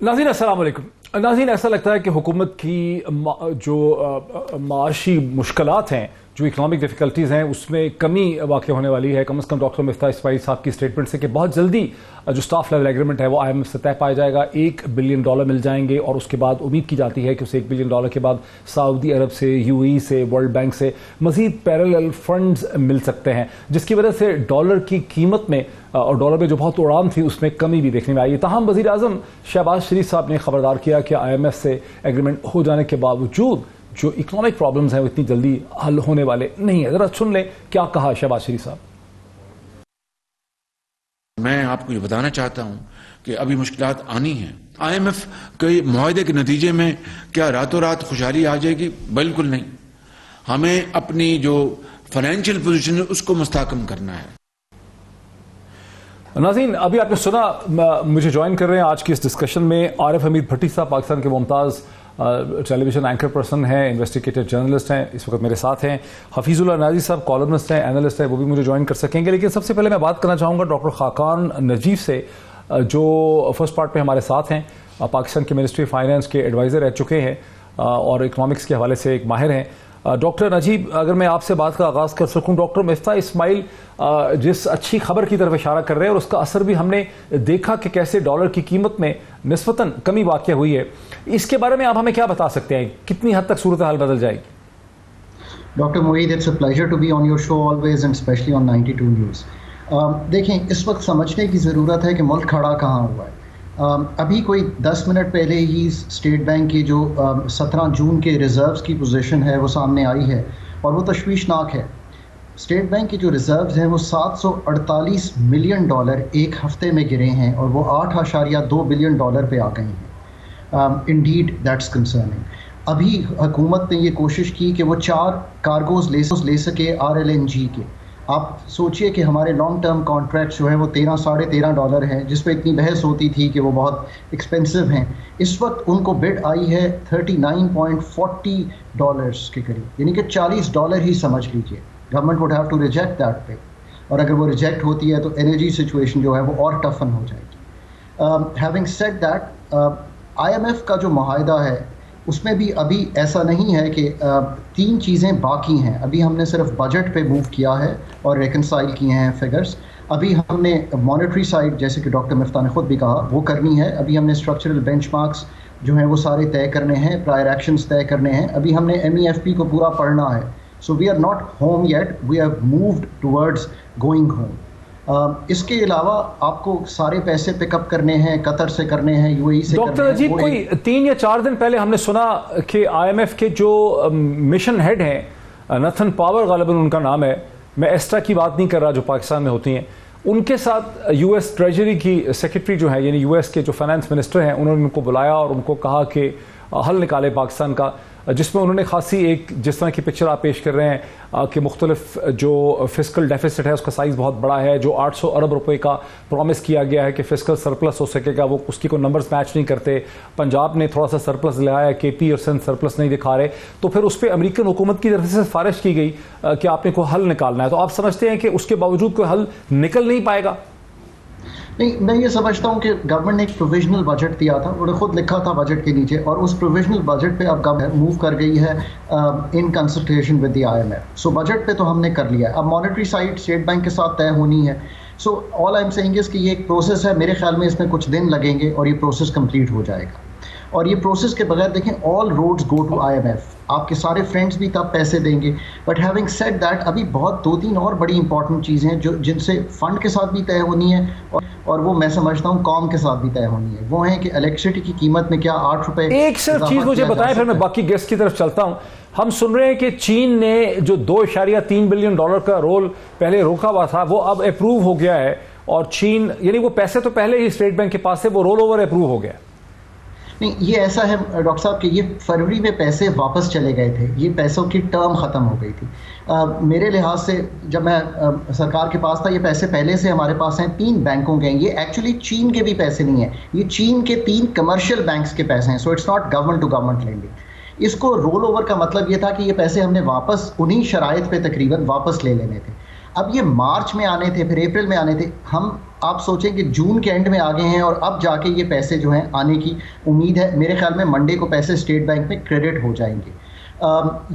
नाज़रीन अस्सलाम वालेकुम। नाज़रीन, ऐसा लगता है कि हुकूमत की जो माशी मुश्किलात हैं, जो इकनॉमिक डिफ़िकल्टीज़ हैं, उसमें कमी वाक़ होने वाली है। कम से कम डॉक्टर मिफ्ताह इस्माइल साहब की स्टेटमेंट से कि बहुत जल्दी जो स्टाफ लेवल एग्रीमेंट है वो IMF से तय पाया जाएगा, $1 बिलियन मिल जाएंगे और उसके बाद उम्मीद की जाती है कि उस $1 बिलियन के बाद सऊदी अरब से, UAE से, वर्ल्ड बैंक से मज़ीद पैरेलल फंड्स मिल सकते हैं, जिसकी वजह से डॉलर की कीमत में और डॉलर में जो बहुत उड़ान थी उसमें कमी भी देखने में आई। तमाम वज़ीर आज़म शहबाज शरीफ साहब ने खबरदार किया कि IMF से एग्रीमेंट हो जाने के बावजूद जो इकोनॉमिक प्रॉब्लम्स हैं वो इतनी जल्दी हल होने वाले नहीं है। जरा सुन लें क्या कहा शहबाज शरीफ साहब। मैं आपको ये बताना चाहता हूं कि अभी मुश्किलात आनी हैं। IMF के मुआहदे के नतीजे में क्या रातों रात खुशहाली आ जाएगी? बिल्कुल नहीं। हमें अपनी जो फाइनेंशियल पोजीशन है उसको मुस्तहकम करना है। नाज़रीन, अभी आपने सुना, मुझे ज्वाइन कर रहे हैं आज की इस डिस्कशन में आरिफ हमीद भट्टी साहब, पाकिस्तान के मुमताज़ टेलीविजन एंकर पर्सन हैं, इन्वेस्टिगेटिव जर्नलिस्ट हैं, इस वक्त मेरे साथ हैं। हफीजुल्लाह नाजी साहब कॉलमनिस्ट हैं, एनालिस्ट हैं, वो भी मुझे ज्वाइन कर सकेंगे। लेकिन सबसे पहले मैं बात करना चाहूँगा डॉक्टर खाकान नजीब से, जो फर्स्ट पार्ट में हमारे साथ हैं, पाकिस्तान के मिनिस्ट्री फाइनेंस के एडवाइज़र रह चुके हैं और इकनॉमिक्स के हवाले से एक माहिर हैं। डॉक्टर नजीब, अगर मैं आपसे बात का आगाज़ कर सकूं, डॉक्टर मिफ्ताह इस्माइल जिस अच्छी खबर की तरफ इशारा कर रहे हैं और उसका असर भी हमने देखा कि कैसे डॉलर की कीमत में निस्बतन कमी वाक़या हुई है, इसके बारे में आप हमें क्या बता सकते हैं? कितनी हद तक सूरत हाल बदल जाएगी? Doctor Moeed, it's a pleasure to be on your show always and specially on 92 news. देखें, इस वक्त समझने की ज़रूरत है कि मुल्क खड़ा कहाँ हुआ है। अभी कोई 10 मिनट पहले ही स्टेट बैंक की जो 17 जून के रिज़र्व्स की पोजीशन है वो सामने आई है और वो तशवीशनाक है। स्टेट बैंक की जो रिज़र्व्स हैं वो $748 मिलियन एक हफ्ते में गिरे हैं और वो $8.2 बिलियन पे आ गए हैं। Indeed that's concerning. अभी हुकूमत ने ये कोशिश की कि वो 4 कार्गोज ले सके RLNG के। आप सोचिए कि हमारे लॉन्ग टर्म कॉन्ट्रैक्ट जो है वो $13 साढ़े $13 हैं, जिस पे इतनी बहस होती थी कि वो बहुत एक्सपेंसिव हैं। इस वक्त उनको बिड आई है $39.40 के करीब, यानी कि $40 ही समझ लीजिए। Government would have to reject that pay, और अगर वो रिजेक्ट होती है तो एनर्जी सिचुएशन जो है वो और टफन हो जाएगी। हैविंग सेड दैट, IMF का जो मुआहदा है उसमें भी अभी ऐसा नहीं है कि 3 चीज़ें बाकी हैं। अभी हमने सिर्फ बजट पे मूव किया है और रिकनसाइल किए हैं फिगर्स। अभी हमने मॉनेटरी साइड, जैसे कि डॉक्टर मिफ्ताह ने खुद भी कहा, वो करनी है। अभी हमने स्ट्रक्चरल बेंचमार्क्स जो हैं वो सारे तय करने हैं, प्रायर एक्शंस तय करने हैं। अभी हमने MEFP को पूरा पढ़ना है। So we are not home yet, we have moved towards going home. इसके अलावा आपको सारे पैसे पिकअप करने हैं, कतर से करने हैं, UAE से। डॉक्टर अजीब, कोई 3 या 4 दिन पहले हमने सुना कि IMF के जो मिशन हेड हैं, नथन पावर गालिबन उनका नाम है, मैं एस्ट्रा की बात नहीं कर रहा जो पाकिस्तान में होती हैं, उनके साथ US ट्रेजरी की सेक्रेटरी जो है, यानी US के जो फाइनेंस मिनिस्टर हैं, उन्होंने उनको बुलाया और उनको कहा कि हल निकाले पाकिस्तान का, जिसमें उन्होंने खासी एक जिस तरह की पिक्चर आप पेश कर रहे हैं कि मुख्तलिफ जो फिस्कल डेफिसिट है उसका साइज़ बहुत बड़ा है, जो 800 अरब रुपए का प्रॉमिस किया गया है कि फिस्कल सरप्लस हो सकेगा, वो उसकी कोई नंबर्स मैच नहीं करते। पंजाब ने थोड़ा सा सरप्लस दिलाया, KP और सिंध सरप्लस नहीं दिखा रहे, तो फिर उस पर अमेरिकन हुकूमत की तरफ से सिफारिश की गई कि आपने कोई हल निकालना है। तो आप समझते हैं कि उसके बावजूद कोई हल निकल नहीं पाएगा? नहीं, मैं ये समझता हूँ कि गवर्नमेंट ने एक प्रोविजनल बजट दिया था, उन्होंने खुद लिखा था बजट के नीचे, और उस प्रोविजनल बजट पे अब गवर्नमेंट मूव कर गई है in consultation with the IMF। So budget पे तो हमने कर लिया है। अब मॉनेटरी साइड स्टेट बैंक के साथ तय होनी है। So all I am saying is कि ये एक प्रोसेस है। मेरे ख्याल में इसमें कुछ दिन लगेंगे और ये प्रोसेस कंप्लीट हो जाएगा। और ये प्रोसेस के बगैर देखें, all roads go to IMF। आपके सारे फ्रेंड्स भी तब पैसे देंगे। बट हैविंग सेड दैट, अभी बहुत 2-3 और बड़ी इंपॉर्टेंट चीज़ें हैं जो जिनसे फंड के साथ भी तय होनी है और वो मैं समझता हूँ कॉम के साथ भी तय होनी है। वो है कि इलेक्ट्रिसिटी की कीमत में क्या 8 रुपए। एक सिर्फ चीज़ मुझे बताएं, फिर मैं बाकी गेस्ट की तरफ चलता हूँ। हम सुन रहे हैं कि चीन ने जो $2.3 बिलियन का रोल पहले रोका हुआ था वो अब अप्रूव हो गया है, और चीन, यानी वो पैसे तो पहले ही स्टेट बैंक के पास से, वो रोल ओवर अप्रूव हो गया। नहीं, ये ऐसा है डॉक्टर साहब कि ये फरवरी में पैसे वापस चले गए थे, ये पैसों की टर्म ख़त्म हो गई थी। मेरे लिहाज से जब मैं सरकार के पास था, ये पैसे पहले से हमारे पास हैं, 3 बैंकों के हैं। ये एक्चुअली चीन के भी पैसे नहीं हैं, ये चीन के 3 कमर्शियल बैंक्स के पैसे हैं। So it's not government to government lending. इसको रोल ओवर का मतलब ये था कि ये पैसे हमने वापस उन्हीं शराइत पे तकरीबन वापस ले लेने थे। अब ये मार्च में आने थे, फिर अप्रैल में आने थे। आप सोचें कि जून के एंड में आ गए हैं और अब जाके ये पैसे जो हैं आने की उम्मीद है। मेरे ख्याल में मंडे को पैसे स्टेट बैंक में क्रेडिट हो जाएंगे।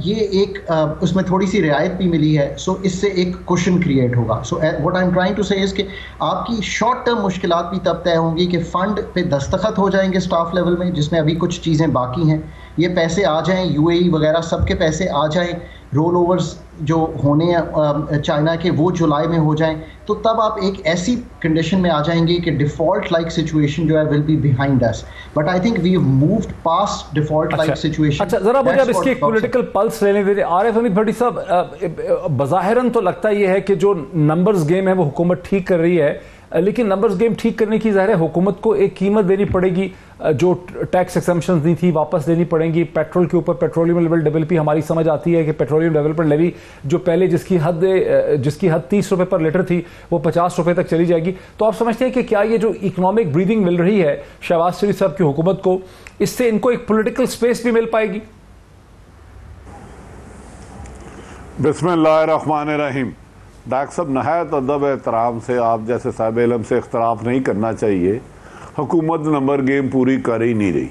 ये एक उसमें थोड़ी सी रियायत भी मिली है, सो इससे एक कुशन क्रिएट होगा। So what I am trying to say is कि आपकी शॉर्ट टर्म मुश्किलात भी तब तय होंगी कि फ़ंड पे दस्तखत हो जाएंगे स्टाफ लेवल में, जिसमें अभी कुछ चीज़ें बाकी हैं, ये पैसे आ जाएं, यूएई वगैरह सबके पैसे आ जाएं, रोल ओवर्स जो होने हैं चाइना के वो जुलाई में हो जाएं, तो तब आप एक ऐसी कंडीशन में आ जाएंगे कि डिफ़ॉल्ट लाइक सिचुएशन जो है will be behind us. But I think we have moved past default like situation. अच्छा, जरा मुझे अब इसकी एक पॉलिटिकल पल्स लेने दे। आरिफ हमीद भट्टी साहब, बज़ाहिरन तो लगता ये है कि जो नंबर्स गेम है वो हुकूमत ठीक कर रही है, लेकिन नंबर्स गेम ठीक करने की ज़ाहिर है हुकूमत को एक कीमत देनी पड़ेगी। जो टैक्स एक्सेम्पशंस दी थी वापस देनी पड़ेंगी। पेट्रोल के ऊपर पेट्रोलियम लेवल डेवलपी हमारी समझ आती है कि पेट्रोलियम डेवलपमेंट लेवी जो पहले जिसकी हद 30 रुपए पर लीटर थी वो 50 रुपए तक चली जाएगी। तो आप समझते हैं कि क्या ये जो इकोनॉमिक ब्रीदिंग मिल रही है शहबाज शरीफ साहब की हुकूमत को, इससे इनको एक पॉलिटिकल स्पेस भी मिल पाएगी? बिस्मिल्लाहिर्रहमानिर्रहीम। डॉक्टर साहब, नहायत अदब एहतराम से आप जैसे साहिब इल्म से इख्तलाफ नहीं करना चाहिए। हुकूमत नंबर गेम पूरी कर ही नहीं रही,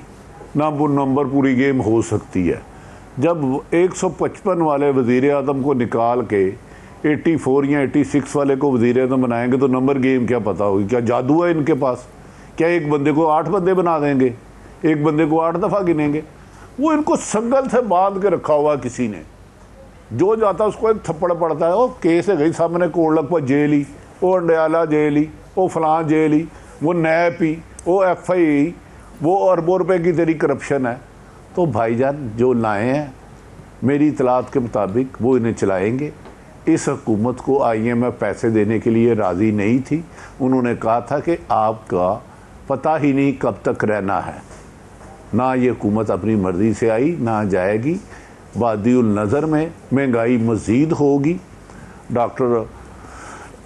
ना वो नंबर पूरी गेम हो सकती है। जब 155 वाले वज़ीर आज़म को निकाल के 84 या 86 वाले को वज़ीर आज़म बनाएंगे तो नंबर गेम क्या पता होगी? क्या जादू है इनके पास? क्या एक बंदे को 8 बंदे बना देंगे, एक बंदे को 8 दफ़ा गिनेंगे? वो इनको संगल से बांध के रखा हुआ किसी ने, जो जाता उसको एक थप्पड़ पड़ता है। वो केस है गई सामने कोड़लक पर जेल ही, वो अंडयाला जेल ही, वो फलां जेल ही, वो नैप ही, वो FI, वो अरबों रुपए की तेरी करप्शन है। तो भाईजान जो लाए हैं मेरी इतलात के मुताबिक वो इन्हें चलाएंगे। इस हुकूमत को IMF पैसे देने के लिए राज़ी नहीं थी। उन्होंने कहा था कि आपका पता ही नहीं कब तक रहना है। ना ये हुकूमत अपनी मर्ज़ी से आई ना जाएगी। वादियुल नज़र में महंगाई मज़ीद होगी। डॉक्टर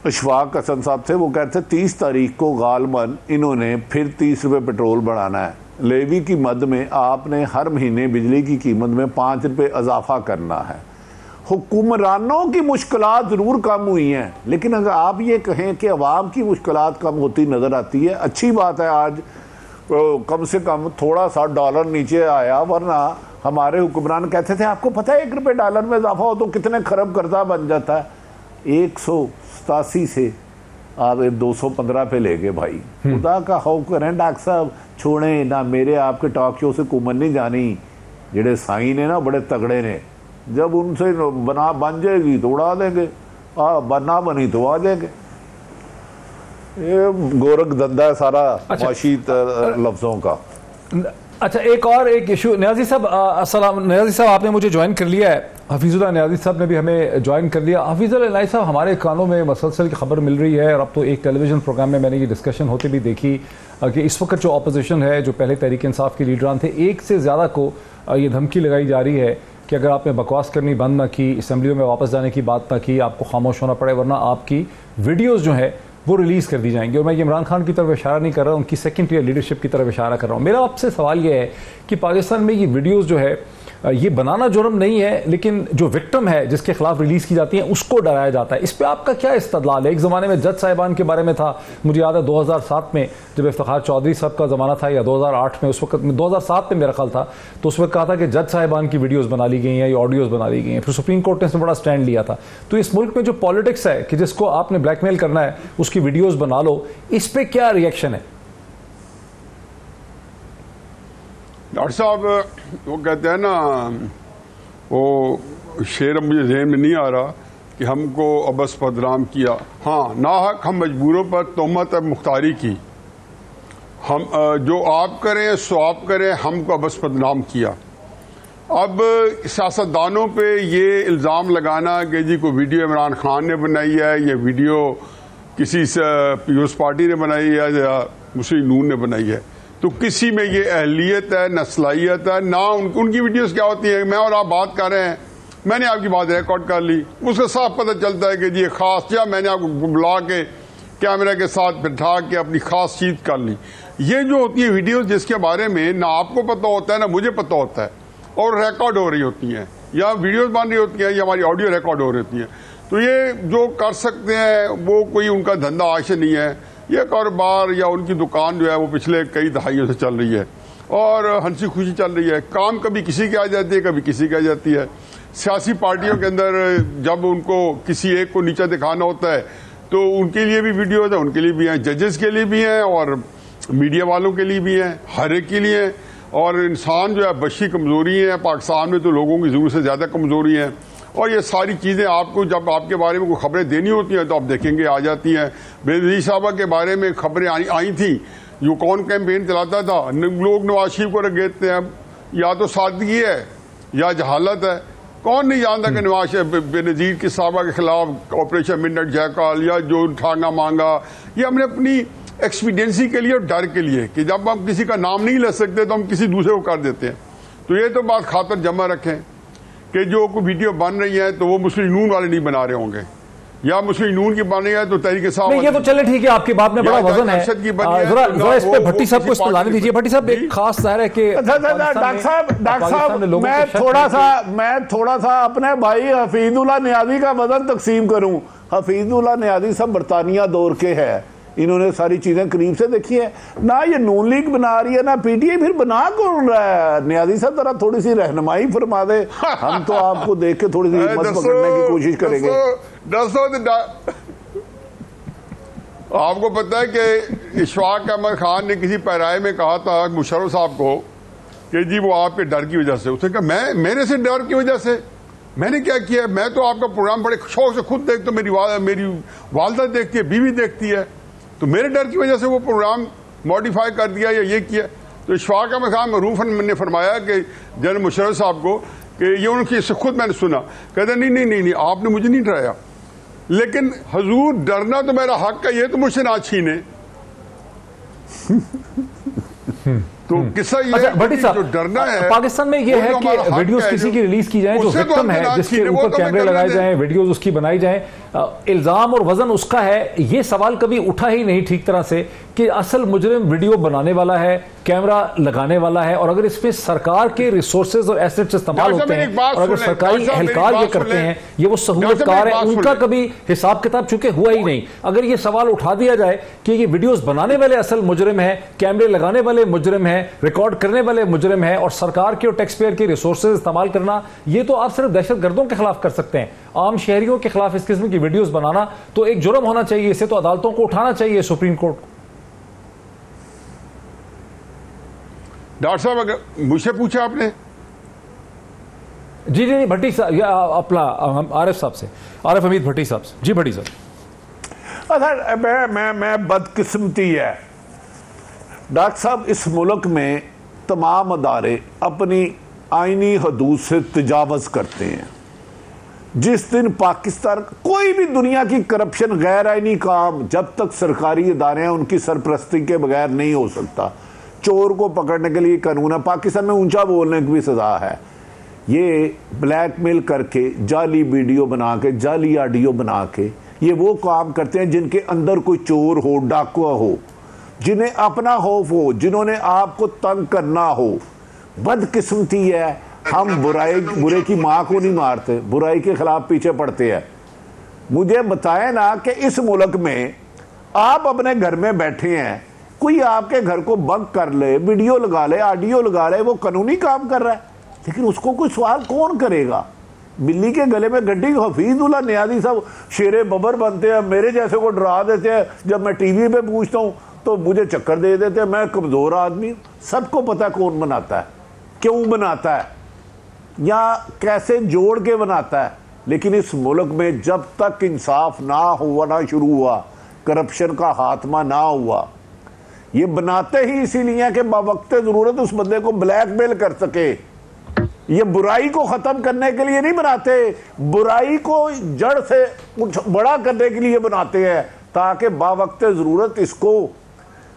अशफाक हसन साहब थे, वो कहते 30 तारीख को गालबन इन्होंने फिर 30 रुपये पेट्रोल बढ़ाना है। लेवी की मद में आपने हर महीने बिजली की कीमत में 5 रुपये इजाफा करना है। हुक्मरानों की मुश्किलात ज़रूर कम हुई हैं, लेकिन अगर आप ये कहें कि अवाम की मुश्किलात कम होती नज़र आती है, अच्छी बात है। आज कम से कम थोड़ा सा डॉलर नीचे आया, वरना हमारे हुक्मरान कहते थे आपको पता है 1 रुपये डॉलर में इजाफा हो तो कितने खरब कर्जा बन जाता है। 187 से आप 215 पे ले गए भाई। खुदा का खौफ करें डॉक्टर साहब, छोड़ें ना। मेरे आपके टॉक शो से कुमन नहीं जानी। जेडे साई ने ना बड़े तगड़े ने, जब उनसे बन जाएगी तो उड़ा देंगे, बना बनी तो आ जाएंगे। ये गोरख धंधा है सारा। अच्छा, माशी लफ्जों का। अच्छा, एक इशू न्याजी साहब, अस्सलाम न्याजी साहब, आपने मुझे ज्वाइन कर लिया है। हफीजुल्लाह न्याजी साहब ने भी हमें ज्वाइन कर लिया। हफीजुल्लाह न्याजी साहब, हमारे कानों में मसलसल की खबर मिल रही है और अब तो एक टेलीविज़न प्रोग्राम में मैंने ये डिस्कशन होते भी देखी कि इस वक्त जो अपोजिशन है, जो पहले तहरीक इंसाफ के लीडरान थे, एक से ज़्यादा को ये धमकी लगाई जा रही है कि अगर आपने बकवास करनी बंद ना की, असम्बलियों में वापस जाने की बात ना की, आपको खामोश होना पड़े, वरना आपकी वीडियोज़ जो है वो रिलीज़ कर दी जाएंगी। और मैं इमरान खान की तरफ इशारा नहीं कर रहा, उनकी सेकंड टियर लीडरशिप की तरफ इशारा कर रहा हूँ। मेरा आपसे सवाल ये है कि पाकिस्तान में ये वीडियोस जो है ये बनाना जुर्म नहीं है, लेकिन जो विक्टिम है जिसके खिलाफ रिलीज़ की जाती है उसको डराया जाता है। इस पर आपका क्या इस्तदलाल है? एक ज़माने में जज साहिबान के बारे में था, मुझे याद है 2007 में जब इफ्तिखार चौधरी साहब का ज़माना था, या 2008 में, उस वक्त 2007 में मेरा ख्याल था, तो उस वक्त कहा था कि जज साहिबान की वीडियोज़ बना ली गई हैं या ऑडियोज़ बना ली गई हैं। फिर सुप्रीम कोर्ट ने इसमें बड़ा स्टैंड लिया था। तो इस मुल्क में जो पॉलिटिक्स है कि जिसको आपने ब्लैकमेल करना है उसकी वीडियोज़ बना लो, इस पर क्या रिएक्शन है? डॉक्टर साहब, वो कहते हैं ना, वो शेर मुझे जहन में नहीं आ रहा कि हमको अबस बदनाम किया। हाँ, नाहक हम मजबूरों पर तोहमत मुख्तारी की। हम जो आप करें सो आप करें, हमको अबस बदनाम किया। अब सियासतदानों पे ये इल्ज़ाम लगाना कि जी कोई वीडियो इमरान खान ने बनाई है, ये वीडियो किसी पीपल्स पार्टी ने बनाई है या मुस्लिम नून ने बनाई है, तो किसी में ये अहलियत है न सलाहियत है ना। उनकी वीडियोस क्या होती है, मैं और आप बात कर रहे हैं, मैंने आपकी बात रिकॉर्ड कर ली, उसका साफ पता चलता है कि जी खास, या मैंने आपको बुला के कैमरा के साथ बिठा के अपनी खास चीज कर ली। ये जो होती है वीडियोस जिसके बारे में ना आपको पता होता है ना मुझे पता होता है, और रिकॉर्ड हो रही होती हैं, या वीडियोस बन रही होती हैं या हमारी ऑडियो रिकॉर्ड हो रही होती है, तो ये जो कर सकते हैं वो कोई उनका धंधा आज से नहीं है, ये कारोबार या उनकी दुकान जो है वो पिछले कई दहाइयों से चल रही है और हंसी खुशी चल रही है। काम कभी किसी की आ जाती है, कभी किसी की आ जाती है। सियासी पार्टियों के अंदर जब उनको किसी एक को नीचा दिखाना होता है तो उनके लिए भी वीडियोज है, उनके लिए भी हैं, जजेस के लिए भी हैं और मीडिया वालों के लिए भी हैं, हर एक के लिए हैं। और इंसान जो है बशी कमजोरी है, पाकिस्तान में तो लोगों की जरूरत से ज्यादा कमजोरी है। और ये सारी चीजें आपको जब आपके बारे में कोई खबरें देनी होती हैं तो आप देखेंगे आ जाती हैं। बेनजीर साहबा के बारे में खबरें आई थी, जो कौन कैंपेन चलाता था, लोग नवाज शरीफ को रगेते हैं। या तो सादगी है या जहालत है। कौन नहीं जानता कि नवाज बेनजीर की साहबा के खिलाफ ऑपरेशन मिडनाइट जयकाल या जो ठाना मांगा, ये हमने अपनी एक्सपीडियंसी के लिए और डर के लिए कि जब हम किसी का नाम नहीं ले सकते तो हम किसी दूसरे को कर देते हैं। तो ये तो बात खातर जमा रखें कि जो कोई वीडियो बन रही है तो वो मुस्लिम नून वाले नहीं बना रहे होंगे, या मुस्लिम नून की बन रही है तो तहरीक साहब। ये तो चले ठीक है, आपकी बात में बड़ा वजन है। जरा इस पे भट्टी साहब को लाने दीजिए। भट्टी साहब एक खास जाहिर है कि डॉक्टर साहब मैं थोड़ा सा अपने भाई हफीजुल्लाह नियाज़ी का वजन तकसीम करूं। हफीजुल्लाह नियाज़ी सब बरतानिया दौर के हैं, इन्होंने सारी चीजें करीब से देखी है ना। ये नून लीग बना रही है ना पीटीआई, फिर बना कौन रहा है? नियाज़ी साहब जरा थोड़ी सी रहनुमाई फरमा दे, हम तो आपको देख के थोड़ी सी हिम्मत पकड़ने की कोशिश करेंगे। आपको पता है कि इशफाक अहमद खान ने किसी पैराए में कहा था मुशर्रफ साहब को कि जी वो आपके डर की वजह से, उसने कहा मैं मेरे से डर की वजह से मैंने क्या किया? मैं तो आपका प्रोग्राम बड़े शौक से खुद देखता हूं, मेरी वालदा देखती है, बीवी देखती है, तो मेरे डर की वजह से वो प्रोग्राम मॉडिफाई कर दिया या ये किया। तो इशफाक अहमद खान मरूफन ने फरमाया कि जनरल मुशर्रफ साहब को कि ये उनकी खुद मैंने सुना, कहते नहीं आपने मुझे नहीं डराया, लेकिन हजूर डरना तो मेरा हक है, ये तो मुझसे ना छीने। तो किस्सा ये जो डरना है पाकिस्तान में ये है कि वीडियोस किसी की रिलीज की जाए जो विक्टिम है, जिसके ऊपर कैमरे लगाए जाएं, वीडियोस उसकी बनाई जाएं, इल्जाम और वजन उसका है। ये सवाल कभी उठा ही नहीं ठीक तरह से कि असल मुजरिम वीडियो बनाने वाला है, कैमरा लगाने वाला है, और अगर इसमें सरकार के रिसोर्सेज और एसेट्स इस्तेमाल होते हैं और अगर सरकारी एहलकार ये करते हैं, ये वो सहूलतकार है, उनका कभी हिसाब किताब चूंकि हुआ ही नहीं। अगर ये सवाल उठा दिया जाए कि ये वीडियोस बनाने वाले असल मुजरिम है, कैमरे लगाने वाले मुजरिम है, रिकॉर्ड करने वाले मुजरिम है, और सरकार के और टैक्स पेयर के रिसोर्सेज इस्तेमाल करना, ये तो आप सिर्फ दहशतगर्दों के खिलाफ कर सकते हैं। आम शहरियों के खिलाफ इस किस्म की वीडियोस बनाना तो एक जुर्म होना चाहिए, इसे तो अदालतों को उठाना चाहिए, सुप्रीम कोर्ट को। डॉक्टर साहब अगर मुझसे पूछा आपने? जी जी भट्टी साहब, अपना आरिफ साहब से, आरिफ हमीद भट्टी साहब से। जी भट्टी साहब। मैं बदकिस्मती है डॉक्टर साहब, इस मुल्क में तमाम अदारे अपनी आईनी हदूद से तजावज़ करते हैं। जिस दिन पाकिस्तान, कोई भी दुनिया की करप्शन गैर आईनी काम जब तक सरकारी इदारे हैं उनकी सरपरस्ती के बगैर नहीं हो सकता। चोर को पकड़ने के लिए कानून है, पाकिस्तान में ऊंचा बोलने की भी सजा है। ये ब्लैकमेल करके, जाली वीडियो बना के, जाली ऑडियो बना के ये वो काम करते हैं जिनके अंदर कोई चोर हो, डाकुआ हो, जिन्हें अपना खौफ हो, जिन्होंने आपको तंग करना हो। बदकिस्मती है, हम बुरे की माँ को नहीं मारते, बुराई के खिलाफ पीछे पड़ते हैं। मुझे बताएं ना कि इस मुल्क में आप अपने घर में बैठे हैं, कोई आपके घर को बंद कर ले, वीडियो लगा ले, ऑडियो लगा ले, वो कानूनी काम कर रहा है, लेकिन उसको कोई सवाल कौन करेगा? बिल्ली के गले में गड्डी। हफीजुल्लाह नियाज़ी साहब शेरे बबर बनते हैं, मेरे जैसे को डरा देते हैं। जब मैं टीवी पे पूछता हूँ तो मुझे चक्कर दे देते हैं, मैं कमज़ोर आदमी हूँ। सबको पता है कौन बनाता है, क्यों बनाता है, या कैसे जोड़ के बनाता है। लेकिन इस मुल्क में जब तक इंसाफ ना शुरू हुआ, करप्शन का खात्मा ना हुआ, ये बनाते ही इसीलिए कि बावक्त ज़रूरत उस बंदे को ब्लैकमेल कर सके। ये बुराई को ख़त्म करने के लिए नहीं बनाते, बुराई को जड़ से बड़ा करने के लिए बनाते हैं, ताकि बावक्त ज़रूरत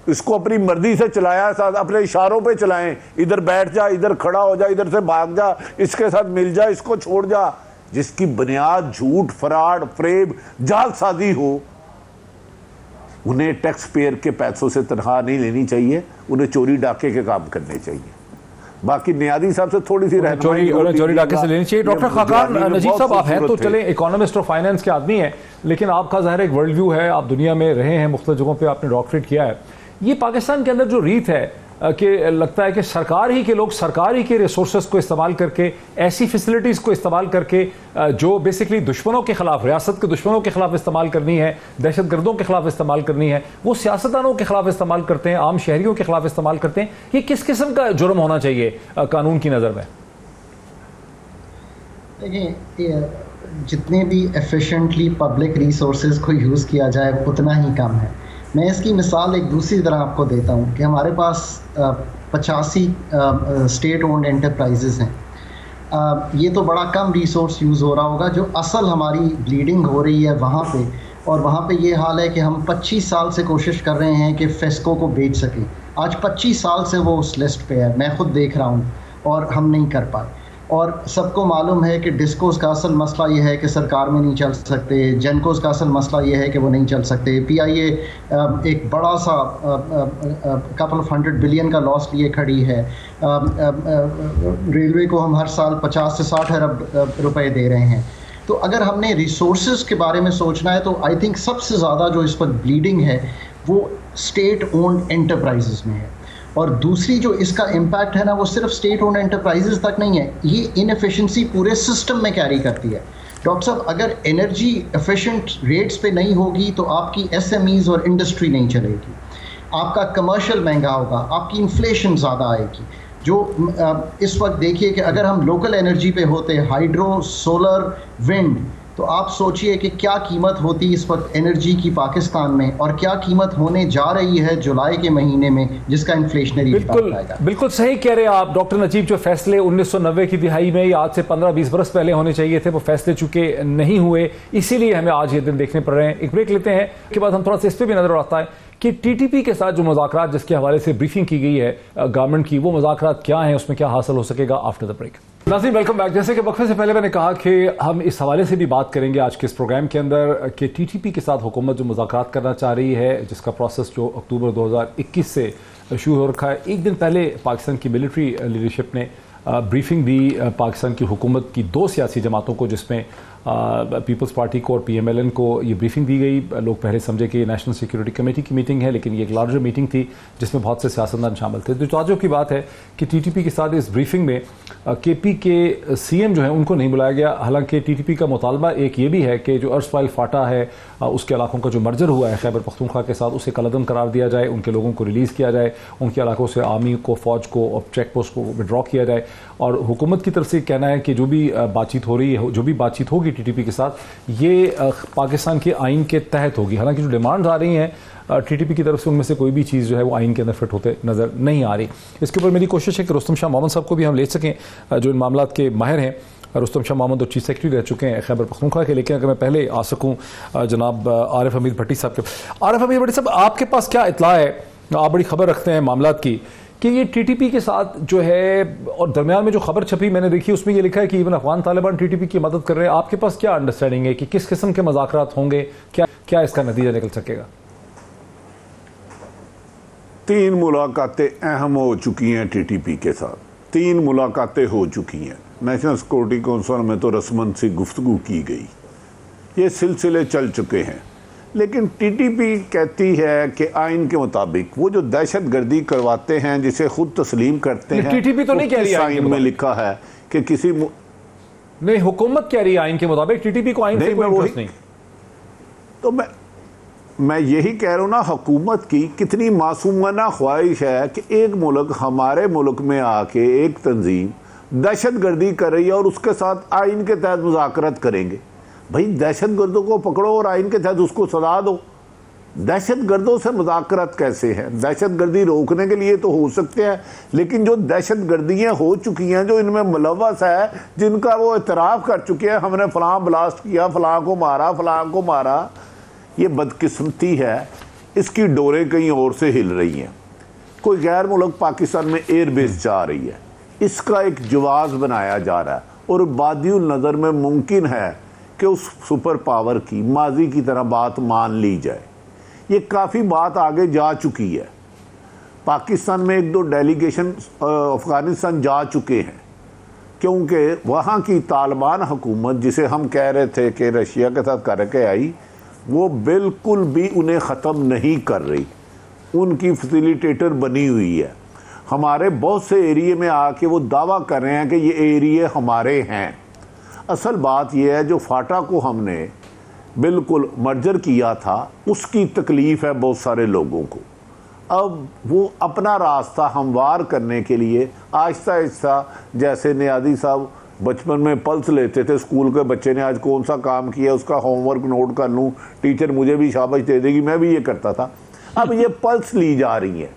इसको अपनी मर्जी से चलाया, अपने इशारों पे चलाएं। इधर बैठ जा, इधर खड़ा हो जा, इधर से भाग जा, इसके साथ मिल जा, इसको छोड़ जा। जिसकी बुनियाद झूठ, फराड, फ्रेब, जालसाजी हो, उन्हें टैक्स पेयर के पैसों से तनख्वाह नहीं लेनी चाहिए, उन्हें चोरी डाके के काम करने चाहिए। बाकी नियादी साहब से थोड़ी सी चोरी डाके से लेनी चाहिए। डॉक्टर खाकान नजीब साहब, आप हैं तो चले इकोनॉमिस्ट और फाइनेंस के आदमी हैं, लेकिन आपका ज़ाहिर एक वर्ल्ड व्यू है, आप दुनिया में रहे हैं, मुख्तलिफ जगहों पे आपने डॉक्टरेट किया है। ये पाकिस्तान के अंदर जो रीत है कि लगता है कि सरकार ही के लोग सरकार ही के रिसोर्सेज को इस्तेमाल करके, ऐसी फैसिलिटीज़ को इस्तेमाल करके जो बेसिकली दुश्मनों के खिलाफ, रियासत के दुश्मनों के खिलाफ इस्तेमाल करनी है, दहशत गर्दों के खिलाफ इस्तेमाल करनी है, वो सियासतदानों के खिलाफ इस्तेमाल करते हैं, आम शहरियों के खिलाफ इस्तेमाल करते हैं। ये किस किस्म का जुर्म होना चाहिए कानून की नज़र में? देखिए, जितने भी एफिशिएंटली पब्लिक रिसोर्सेज को यूज़ किया जाए उतना ही कम है। मैं इसकी मिसाल एक दूसरी तरह आपको देता हूँ कि हमारे पास 85 स्टेट ओन्ड एंटरप्राइजेज़ हैं। ये तो बड़ा कम रिसोर्स यूज़ हो रहा होगा, जो असल हमारी ब्लीडिंग हो रही है वहाँ पे, और वहाँ पे ये हाल है कि हम 25 साल से कोशिश कर रहे हैं कि फेस्को को बेच सकें। आज 25 साल से वो उस लिस्ट पे है, मैं खुद देख रहा हूँ, और हम नहीं कर पाए। और सबको मालूम है कि डिस्कोस का असल मसला ये है कि सरकार में नहीं चल सकते, जेनकोस का असल मसला ये है कि वो नहीं चल सकते, PIA एक बड़ा सा कपल ऑफ 100 बिलियन का लॉस लिए खड़ी है, रेलवे को हम हर साल 50 से 60 अरब रुपए दे रहे हैं। तो अगर हमने रिसोर्सेज के बारे में सोचना है तो आई थिंक सबसे ज़्यादा जो इस वक्त ब्लीडिंग है वो स्टेट ओन्ड एंटरप्राइजेज में है। और दूसरी जो इसका इम्पैक्ट है ना, वो सिर्फ स्टेट ओन्ड एंटरप्राइजेज तक नहीं है, ये इनएफिशिएंसी पूरे सिस्टम में कैरी करती है। डॉक्टर साहब, अगर एनर्जी एफिशिएंट रेट्स पे नहीं होगी तो आपकी SMEs और इंडस्ट्री नहीं चलेगी, आपका कमर्शियल महंगा होगा, आपकी इन्फ्लेशन ज़्यादा आएगी। जो इस वक्त देखिए कि अगर हम लोकल एनर्जी पे होते, हाइड्रो, सोलर, विंड, तो आप सोचिए कि क्या कीमत होती इस वक्त एनर्जी की पाकिस्तान में, और क्या कीमत होने जा रही है जुलाई के महीने में, जिसका इन्फ्लेशनरी इफेक्ट आएगा। बिल्कुल सही कह रहे हैं आप डॉक्टर नजीब। जो फैसले 1990 की दिहाई में या आज से 15-20 बरस पहले होने चाहिए थे, वो फैसले चूंकि नहीं हुए, इसीलिए हमें आज ये दिन देखने पड़ रहे हैं। एक ब्रेक लेते हैं, के बाद हम थोड़ा सा इस पर भी नजर आता है कि TTP के साथ जो मुज़ाकरात जिसके हवाले से ब्रीफिंग की गई है गवर्नमेंट की, वो मुज़ाकरात क्या हैं, उसमें क्या हासिल हो सकेगा। After the break. नाज़रीन, वेलकम बैक। जैसे कि वक्फे से पहले मैंने कहा कि हम इस हवाले से भी बात करेंगे आज के इस प्रोग्राम के अंदर कि TTP के साथ हुकूमत जो मुज़ाकरात करना चाह रही है, जिसका प्रोसेस जो अक्टूबर 2021 से शुरू हो रखा है। एक दिन पहले पाकिस्तान की मिलिट्री लीडरशिप ने ब्रीफिंग दी पाकिस्तान की हुकूमत की 2 सियासी जमातों को, जिसमें पीपल्स पार्टी को और PMLN को ये ब्रीफिंग दी गई। लोग पहले समझे कि नेशनल सिक्योरिटी कमेटी की मीटिंग है, लेकिन ये एक लार्जर मीटिंग थी जिसमें बहुत से सियासतदान शामिल थे। तो ताज्जुब की बात है कि TTP के साथ इस ब्रीफिंग में KP के CM जो है उनको नहीं बुलाया गया। हालांकि TTP का मुतालबा एक ये भी है कि जो अर्सवाइल फाटा है उसके इलाकों का जो मर्जर हुआ है खैबर पख्तूनख्वा के साथ, उसे कलअदम करार दिया जाए, उनके लोगों को रिलीज़ किया जाए, उनके इलाकों से आर्मी को, फ़ौज को और चेक पोस्ट को विड्रॉ किया जाए। और हुकूमत की तरफ से कहना है कि जो भी बातचीत हो रही है, जो भी बातचीत होगी TTP के साथ, ये पाकिस्तान के आइन के तहत होगी। हालांकि जो डिमांड्स आ रही हैं TTP की तरफ से, उनमें से कोई भी चीज़ जो है वो आइन के अंदर फिट होते नज़र नहीं आ रही। इसके ऊपर मेरी कोशिश है कि रुस्तम शाह मोहम्मद साहब को भी हम ले सकें, जो इन मामलात के माहिर हैं। रुस्तम शाह मोहम्मद तो चीफ सेक्रेटरी रह चुके हैं खैबर पख्तूनख्वा के। लेकिन अगर मैं पहले आ सकूँ जनाब आरिफ हमीद भट्टी साहब के। आरिफ हमीद भट्टी साहब, आपके पास क्या इत्तला है, आप बड़ी खबर रखते हैं मामलात की, कि ये TTP के साथ जो है, और दरमियान में जो खबर छपी मैंने देखी उसमें ये लिखा है कि इवन अफगान तालिबान TTP की मदद कर रहे हैं। आपके पास क्या अंडरस्टैंडिंग है कि किस किस्म के मुज़ाकरात होंगे, क्या इसका नतीजा निकल सकेगा? 3 मुलाकातें अहम हो चुकी हैं TTP के साथ, 3 मुलाकातें हो चुकी हैं। नेशनल सिक्योरिटी काउंसिल में तो रस्मन से गुफ्तगू की गई, ये सिलसिले चल चुके हैं। लेकिन TTP कहती है कि आइन के मुताबिक वो जो दहशत गर्दी करवाते हैं, जिसे खुद तस्लीम करते हैं, TTP तो नहीं कह रही आइन में लिखा है कि किसी नहीं, हुकूमत कह रही है आइन के मुताबिक, TTP को आइन से कोई इंटरेस्ट नहीं। तो मैं यही कह रहा हूँ ना, हुकूमत की कितनी मासूमाना ख्वाहिश है कि एक मुल्क, हमारे मुल्क में आके एक तंजीम दहशत गर्दी कर रही है और उसके साथ आइन के तहत मुज़ाकरत करेंगे। भाई, दहशत गर्दों को पकड़ो और आइन के तहत उसको सजा दो। दहशत गर्दों से मुज़ाकरत कैसे है? दहशत गर्दी रोकने के लिए तो हो सकते हैं, लेकिन जो दहशत गर्दियाँ हो चुकी हैं, जो इनमें मुलव्वस है, जिनका वो इतराफ़ कर चुके हैं, हमने फ़लाँ ब्लास्ट किया, फ़लाँ को मारा, फ़लाँ को मारा, ये बदकिस्मती है। इसकी डोरें कहीं और से हिल रही हैं। कोई गैर मुल्क पाकिस्तान में एयरबेस जा रही है, इसका एक जवाज़ बनाया जा रहा है, और बादियुल नज़र में मुमकिन है कि उस सुपर पावर की माजी की तरह बात मान ली जाए। ये काफ़ी बात आगे जा चुकी है। पाकिस्तान में 1-2 डेलीगेशन अफगानिस्तान जा चुके हैं, क्योंकि वहाँ की तालिबान हुकूमत जिसे हम कह रहे थे कि रशिया के साथ करके आई, वो बिल्कुल भी उन्हें ख़त्म नहीं कर रही, उनकी फैसिलिटेटर बनी हुई है। हमारे बहुत से एरिए में आके वो दावा कर रहे हैं कि ये एरिए हमारे हैं। असल बात यह है जो फाटा को हमने बिल्कुल मर्जर किया था, उसकी तकलीफ़ है बहुत सारे लोगों को। अब वो अपना रास्ता हमवार करने के लिए आहिस्ता आहिस्ता, जैसे नियाज़ी साहब बचपन में पल्स लेते थे, स्कूल के बच्चे ने आज कौन सा काम किया उसका होमवर्क नोट कर लूँ, टीचर मुझे भी शाबाश दे देगी, मैं भी ये करता था। अब ये पल्स ली जा रही है,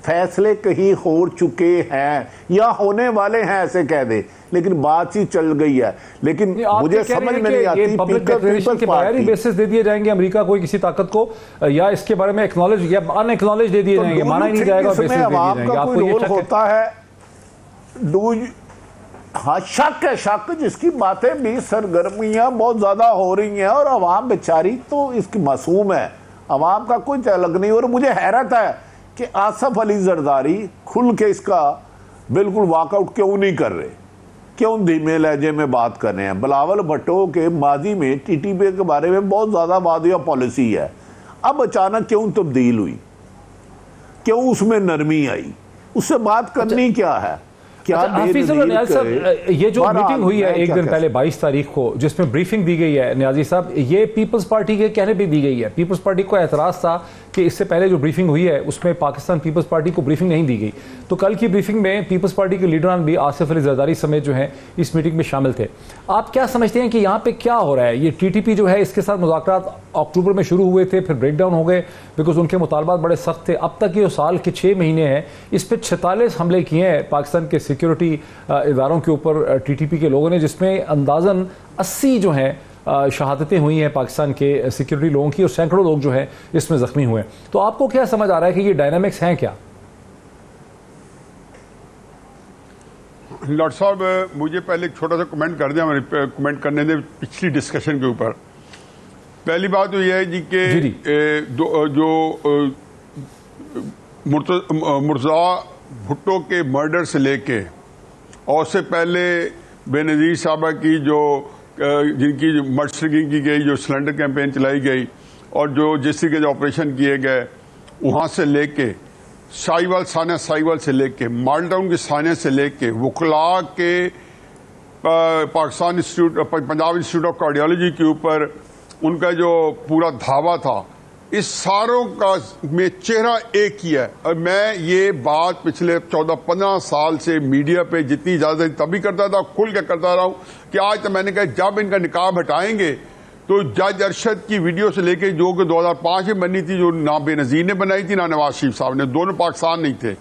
फैसले कहीं हो चुके हैं या होने वाले हैं ऐसे कह दे, लेकिन बातचीत चल गई है। लेकिन मुझे समझ में नहीं आती पीपल्स पार्टी बेसिस दे दिए जाएंगे अमेरिका को किसी ताकत को, या इसके बारे में एक्नॉलेज या अनएक्नॉलेज दे दिए जाएंगे, माना ही नहीं जाएगा, बेसिस दे दिए जाएंगे। आपको ये होता है हाँ शक है, शक जिसकी बातें भी सरगर्मियां बहुत ज्यादा हो रही हैं और अवाम बेचारी तो इसकी मासूम है, अवाम का कोई तलक नहीं। और मुझे हैरत है कि आसफ अली जरदारी खुल के इसका बिल्कुल वॉकआउट क्यों नहीं कर रहे, क्यों धीमे लहजे में बात कर रहे हैं। बिलावल भुट्टो के माजी में टीटीपी के बारे में बहुत ज़्यादा वादिया पॉलिसी है, अब अचानक क्यों तब्दील हुई, क्यों उसमें नरमी आई, उससे बात करनी क्या है। ये जो मीटिंग हुई है एक दिन पहले 22 तारीख को, जिसमें ब्रीफिंग दी गई है न्याजी साहब, ये पीपल्स पार्टी के कहने पे दी गई है। पीपल्स पार्टी को एतराज़ था कि इससे पहले जो ब्रीफिंग हुई है उसमें पाकिस्तान पीपल्स पार्टी को ब्रीफिंग नहीं दी गई। तो कल की ब्रीफिंग में पीपल्स पार्टी के लीडरान भी आसिफ अली जरदारी समेत जो है इस मीटिंग में शामिल थे। आप क्या समझते हैं कि यहाँ पे क्या हो रहा है? ये टीटीपी जो है इसके साथ मुज़ाकरात अक्टूबर में शुरू हुए थे, फिर ब्रेक डाउन हो गए बिकॉज उनके मुतालबात बड़े सख्त थे। अब तक ये साल के 6 महीने हैं, इस पर 46 हमले किए हैं पाकिस्तान के सिक्योरिटी इदारों के ऊपर टीटीपी के लोगों ने, जिसमें अंदाजन 80 जो हैं शहादतें हुई हैं पाकिस्तान के सिक्योरिटी लोगों की, और सैकड़ों लोग जो हैं इसमें जख्मी हुए हैं। तो आपको क्या समझ आ रहा है कि ये डायनामिक्स हैं क्या? लॉर्ड साहब, मुझे पहले एक छोटा सा कमेंट कर दें, कमेंट करने दें पिछली डिस्कशन के ऊपर। पहली बात तो यह है जी कि जो मुर्तज़ा भुट्टो के मर्डर से लेके और उससे पहले बेनज़ीर साहबा की जो जिनकी मर्डरिंग की गई, जो सिलेंडर कैंपेन चलाई गई और जो जिस तरीके से ऑपरेशन किए गए, वहाँ से लेके साना साहिवाल से लेके मालटाउन के साने से लेके वकला के Pakistan institute, Punjab institute of cardiology के ऊपर उनका जो पूरा धावा था, इस सारों का में चेहरा एक ही है। और मैं ये बात पिछले 14-15 साल से मीडिया पे जितनी इजाजत तभी करता था, खुल के करता रहा हूं कि आज तो मैंने कहा जब इनका निकाब हटाएंगे तो जज अरशद की वीडियो से लेके जो कि 2005 में बनी थी, जो ना बेनजीर ने बनाई थी ना नवाज शरीफ साहब ने, दोनों पाकिस्तान नहीं थे,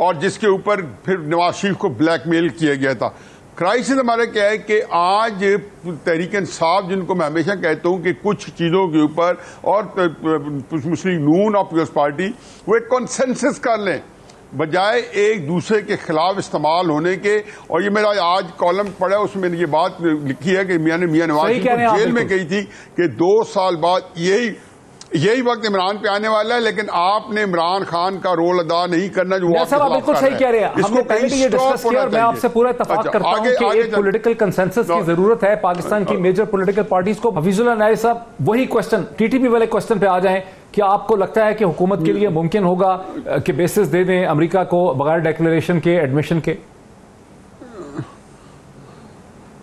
और जिसके ऊपर फिर नवाज शरीफ को ब्लैकमेल किया गया था। क्राइसिस हमारा क्या है कि आज तहरीक इंसाफ, जिनको मैं हमेशा कहता हूं कि कुछ चीजों के ऊपर, और मुस्लिम नून और पीपल्स पार्टी, वो एक कॉन्सेंसस कर लें बजाय एक दूसरे के खिलाफ इस्तेमाल होने के। और ये मेरा आज कॉलम पढ़ा, उसमें ये बात लिखी है कि मियां नवाज शरीफ को जेल में गई थी कि 2 साल बाद यही वक्त इमरान पे आने वाला है, लेकिन आपने इमरान खान का रोल अदा नहीं करना जो आप बिल्कुल सही कह रहे हैं। हमने पहले भी ये डिस्कस किया और मैं आपसे पूरा इत्तेफाक करता हूं कि एक पॉलिटिकल कंसेंसस की जरूरत है पाकिस्तान की मेजर पॉलिटिकल पार्टीज को। हफीजुल्लाह नायब साहब, वही क्वेश्चन टीटीपी वाले क्वेश्चन पे आ जाएं, क्या आपको लगता है कि हुकूमत के लिए मुमकिन होगा कि बेसिस दे दें अमेरिका को बगैर डिक्लेरेशन के, एडमिशन के?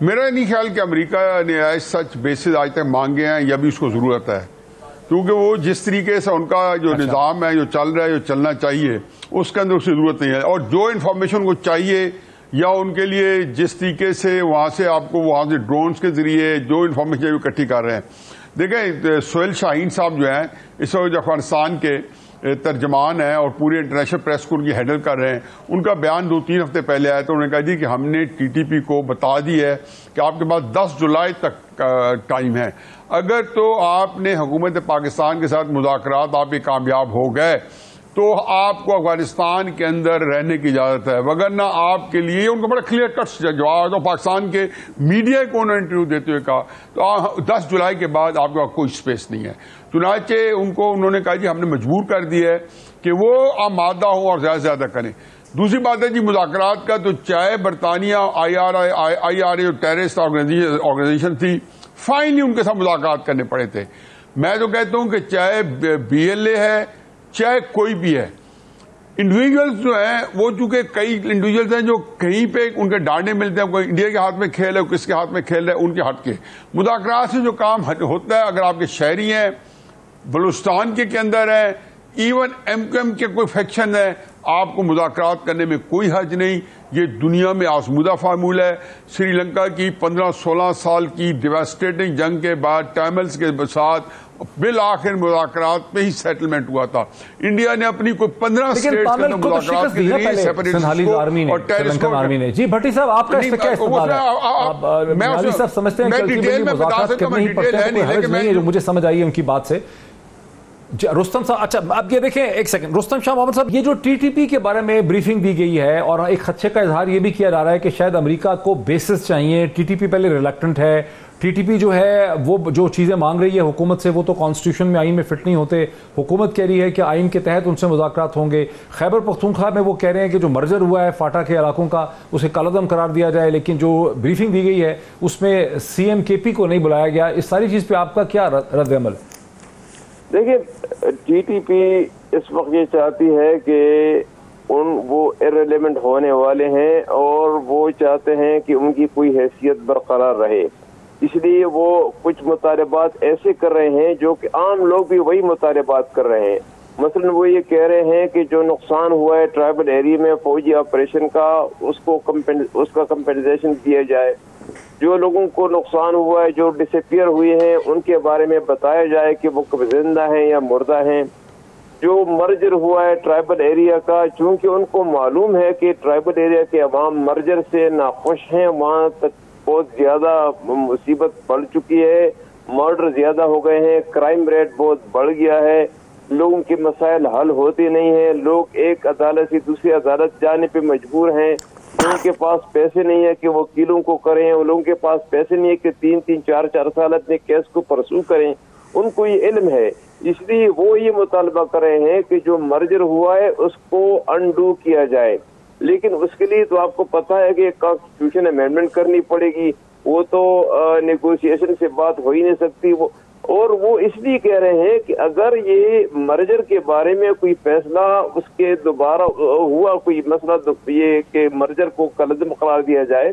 मेरा नहीं ख्याल कि अमेरिका ने सच बेसिस आज तक मांगे हैं या भी उसको जरूरत है, क्योंकि वो जिस तरीके से उनका जो निज़ाम है, जो चल रहा है, जो चलना चाहिए, उसके अंदर उसकी जरूरत नहीं है। और जो इन्फॉर्मेशन को चाहिए या उनके लिए जिस तरीके से वहां से आपको वहां से ड्रोन्स के जरिए जो इन्फॉर्मेशन इकट्ठी कर रहे हैं। देखें, सोहेल शाहीन साहब जो हैं इस वक्त अफगानिस्तान के तर्जमान है और पूरे इंटरनेशनल प्रेस को उनकी हैंडल कर रहे हैं। उनका बयान 2-3 हफ्ते पहले आया तो उन्होंने कहा जी कि हमने टीटीपी को बता दी है कि आपके पास 10 जुलाई तक टाइम है, अगर तो आपने हुकूमत पाकिस्तान के साथ मुज़ाकरात आप कामयाब हो गए तो आपको अफगानिस्तान के अंदर रहने की इजाजत है, वगरना आपके लिए उनको बड़ा क्लियर कट जवाब तो पाकिस्तान के मीडिया को उन्होंने इंटरव्यू देते हुए कहा तो 10 जुलाई के बाद आपके पास कोई स्पेस नहीं है। चुनाचे उनको उन्होंने कहा जी हमने मजबूर कर दिया है कि वो आमादा हों और ज्यादा से ज्यादा करें। दूसरी बात है जी मुज़ाकरात का, तो चाहे बरतानिया IRA जो टेररिस्ट ऑर्गेनाइजेशन थी, फाइनली उनके साथ मुज़ाकरात करने पड़े थे। मैं तो कहता हूं कि चाहे BLA है चाहे कोई भी है, इंडिविजुअल्स जो हैं वो चूंकि कई इंडिविजुअल्स हैं जो कहीं पे उनके डांडे मिलते हैं, कोई इंडिया के हाथ में खेल है, किसके हाथ में खेल है, उनके हट के मुज़ाकरात से जो काम होता है, अगर आपके शहरी हैं, बलूचिस्तान के अंदर है, इवन MQM के कोई फैक्शन है, आपको मुज़ाकरात करने में कोई हर्ज नहीं। ये दुनिया में आजमूदा फार्मूला है। श्रीलंका की 15-16 साल की डिवास्टेटिंग जंग के बाद टैमल्स के साथ बिल आखिर मुज़ाकरात पे ही सेटलमेंट हुआ था। इंडिया ने अपनी कोई 15 स्टेट्स के अंदर मुज़ाकरात के जरिए श्रीलंकन आर्मी ने। जी भट्टी साहब, आपका इस पे क्या इस्तेमाल है? मैं सब समझते हैं कि डिटेल में मुज़ाकरात करने ही पड़ते हैं, कोई हर्ज नहीं है, जो मुझे समझ आई है उनकी बात से। रुस्तम साहब, अच्छा अब ये देखें एक सेकंड, रुस्तम शाह मोहम्मद साहब, ये जो TTP के बारे में ब्रीफिंग दी गई है और एक खदशे का इजहार ये भी किया जा रहा है कि शायद अमेरिका को बेसिस चाहिए, TTP पहले रिलक्टेंट है, TTP जो है वो जो चीजें मांग रही है हुकूमत से वो तो कॉन्स्टिट्यूशन में, आइन में फिट नहीं होते। हुकूमत कह रही है कि आइन के तहत उनसे मुज़ाकरात होंगे। खैबर पख्तूनख्वा में वो कह रहे हैं कि जो मर्जर हुआ है फाटा के इलाकों का उसे कलअदम करार दिया जाए, लेकिन जो ब्रीफिंग दी गई है उसमें CM KP को नहीं बुलाया गया। इस सारी चीज पे आपका क्या रद्द अमल? देखिए, TTP इस वक्त ये चाहती है कि वो इररिलेवेंट होने वाले हैं और वो चाहते हैं कि उनकी कोई हैसियत बरकरार रहे, इसलिए वो कुछ मुतालबात ऐसे कर रहे हैं जो कि आम लोग भी वही मुतालबात कर रहे हैं। मसलन वो ये कह रहे हैं कि जो नुकसान हुआ है ट्राइबल एरिया में फौजी ऑपरेशन का, उसका कंपेंसेशन दिया जाए। जो लोगों को नुकसान हुआ है, जो डिसअपियर हुए हैं, उनके बारे में बताया जाए कि वो कब जिंदा हैं या मुर्दा हैं। जो मर्जर हुआ है ट्राइबल एरिया का, चूंकि उनको मालूम है कि ट्राइबल एरिया के अवाम मर्जर से नाखुश हैं, वहाँ तक बहुत ज्यादा मुसीबत बढ़ चुकी है, मर्डर ज्यादा हो गए हैं, क्राइम रेट बहुत बढ़ गया है, लोगों के मसाइल हल होते नहीं है, लोग एक अदालत से दूसरी अदालत जाने पे मजबूर हैं, उनके पास पैसे नहीं है कि वकीलों को करें, उन लोगों के पास पैसे नहीं है कि 3-3, 4-4 साल अपने केस को परसू करें। उनको ये इल्म है, इसलिए वो ये मुतालबा कर रहे हैं कि जो मर्जर हुआ है उसको अनडू किया जाए। लेकिन उसके लिए तो आपको पता है कि कॉन्स्टिट्यूशन अमेंडमेंट करनी पड़ेगी, वो तो नेगोशिएशन से बात हो ही नहीं सकती। और वो इसलिए कह रहे हैं कि अगर ये मर्जर के बारे में कोई फैसला उसके दोबारा हुआ, कोई मसला ये कि मर्जर को कलअदम करार दिया जाए,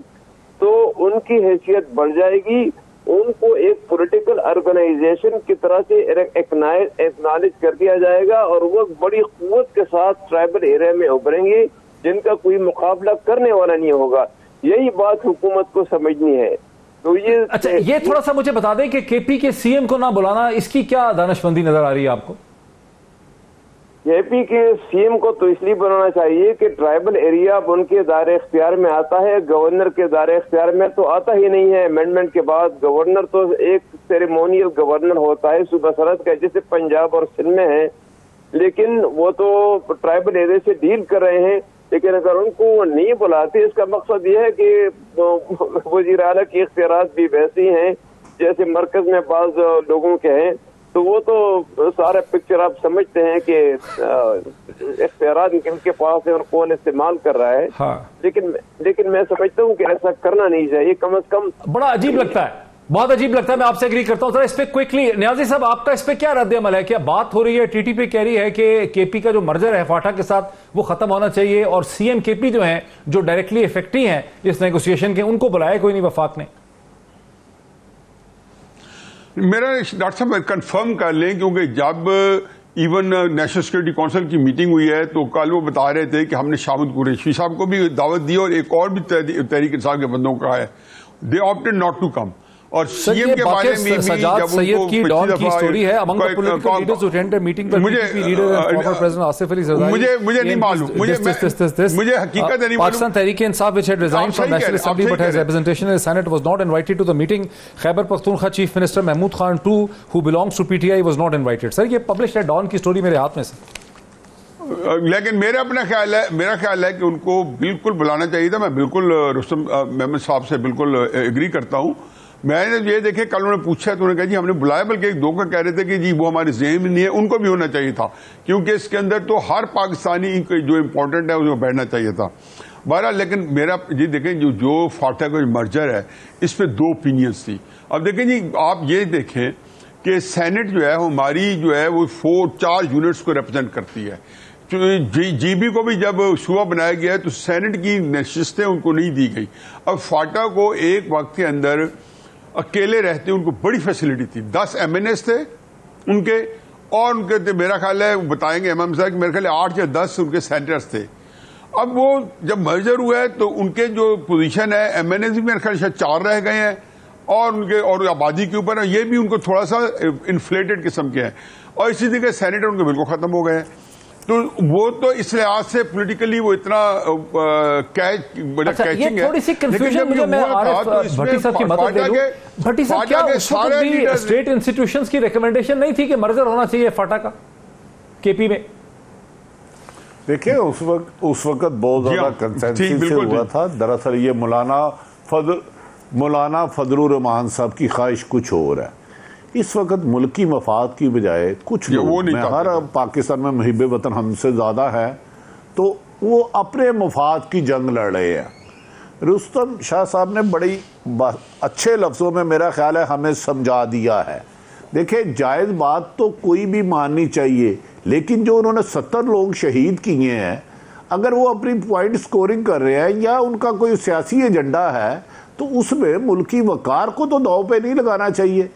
तो उनकी हैसियत बढ़ जाएगी, उनको एक पॉलिटिकल ऑर्गेनाइजेशन की तरह से एक्नॉलेज कर दिया जाएगा और वो बड़ी कुव्वत के साथ ट्राइबल एरिया में उभरेंगे जिनका कोई मुकाबला करने वाला नहीं होगा। यही बात हुकूमत को समझनी है। तो ये अच्छा, ये थोड़ा सा मुझे बता दें कि KP के CM को ना बुलाना, इसकी क्या दानिशमंदी नजर आ रही है आपको? KP के CM को तो इसलिए बनाना चाहिए कि ट्राइबल एरिया अब उनके दायरे इख्तियार में आता है, गवर्नर के दायरे इख्तियार में तो आता ही नहीं है। अमेंडमेंट के बाद गवर्नर तो एक सेरेमोनियल गवर्नर होता है सूबा सरहद का, जैसे पंजाब और सिंध में है, लेकिन वो तो ट्राइबल एरिया से डील कर रहे हैं। लेकिन अगर उनको नहीं बुलाते, इसका मकसद ये है कि वज़ीर आला की इख्तियारात भी वैसी हैं जैसे मरकज में बाज लोगों के हैं, तो वो तो सारा पिक्चर आप समझते हैं कि इख्तियारात इनके पास है और कौन इस्तेमाल कर रहा है। हाँ। लेकिन मैं समझता हूँ कि ऐसा करना नहीं चाहिए, कम से कम। बड़ा अजीब लगता है, बहुत अजीब लगता है। मैं आपसे एग्री करता हूं। सर इस पे क्विकली न्याजी साहब, आपका इस पे क्या रद्द अमल है? क्या बात हो रही है, TTP कह रही है कि KP का जो मर्जर है फाटा के साथ वो खत्म होना चाहिए और CM KP जो है, जो डायरेक्टली इफेक्टिव हैं इस नेगोशिएशन के, उनको बुलाया कोई नहीं वफाक ने? मेरा डॉक्टर साहब कंफर्म कर लें, क्योंकि जब इवन नेशनल सिक्योरिटी काउंसिल की मीटिंग हुई है तो कल वो बता रहे थे कि हमने शाहिद कुरैशी साहब को भी दावत दी और एक और भी तहरीक इंसाफ के बंदों का है, दे ऑप्टेड नॉट टू कम। और CM के बारे में भी सजाद सैयद की डॉन की स्टोरी है among the political leaders who attended meeting पर PPP leader and former president Asif Ali Zardari. मुझे नहीं मालूम, मुझे हकीकत नहीं मालूम। Pakistan Tehreek-e-Insaf which had resigned from National Assembly but has representation in the Senate was not invited to the meeting. Khyber Pakhtunkhwa Chief Minister Mahmood Khan too, who belongs to PTI, was not invited. Sir ये publish है don की story मेरे हाथ में से। लेकिन मेरा ख्याल है कि उनको बिल्कुल बुलाना चाहिए था। मैं बिल्कुल रुस्तम मेहमद साहब से बिल्कुल एग्री करता हूं। मैंने ये देखे, कल उन्होंने पूछा तो उन्होंने कहा जी हमने बुलाया, बल्कि एक दो का कह रहे थे कि जी वो हमारे ज़हन में नहीं है, उनको भी होना चाहिए था, क्योंकि इसके अंदर तो हर पाकिस्तानी जो इम्पोर्टेंट है उसको बैठना चाहिए था। बहरहाल लेकिन मेरा जी देखें, जो फाटा का मर्जर है इस पर दो ओपिनियंस थी। अब देखें जी, आप ये देखें कि सेनेट जो है हमारी जो है वो 4 यूनिट्स को रिप्रेजेंट करती है। जीबी को भी जब सूबा बनाया गया तो सेनेट की नशिस्तें उनको नहीं दी गई। अब फाटा को एक वक्त के अंदर अकेले रहते उनको बड़ी फैसिलिटी थी, 10 MNS थे उनके, और उनके मेरा ख्याल है बताएंगे इमाम साहब, मेरे ख्याल 8 या 10 उनके सेनेटर्स थे। अब वो जब मर्जर हुआ है तो उनके जो पोजीशन है MNS भी मेरे ख्याल शायद 4 रह गए हैं, और उनके और आबादी के ऊपर ये भी उनको थोड़ा सा इन्फ्लेटेड किस्म के हैं, और इसी तरह सेनेटर उनके बिल्कुल खत्म हो गए हैं। तो वो तो इस लिहाज से पॉलिटिकली वो इतना कैचिंग है। थोड़ी सी कंफ्यूजन मुझे, मैं आरिफ भट्टी साहब की मदद ले लूं। भट्टी साहब, क्या उस वक्त भी स्टेट इंस्टीट्यूशंस की रिकमेंडेशन नहीं थी कि मर्जर होना चाहिए फाटा का केपी में? देखिए उस वक्त बहुत ज्यादा कंसेंसस से हुआ था। दरअसल ये मौलाना फजलुर रहमान साहब की ख्वाहिश कुछ और है। इस वक्त मुल्की मफाद की बजाय कुछ लोग, हर पाकिस्तान में मुहिब वतन हमसे ज्यादा है, तो वो अपने मफाद की जंग लड़ रहे हैं। रुस्तम शाह साहब ने बड़ी अच्छे लफ्जों में मेरा ख्याल है हमें समझा दिया है। देखिए जायज बात तो कोई भी माननी चाहिए, लेकिन जो उन्होंने 70 लोग शहीद किए हैं, अगर वो अपनी पॉइंट स्कोरिंग कर रहे हैं या उनका कोई सियासी एजेंडा है, तो उसमें मुल्की वकार को तो दांव पे नहीं लगाना चाहिए।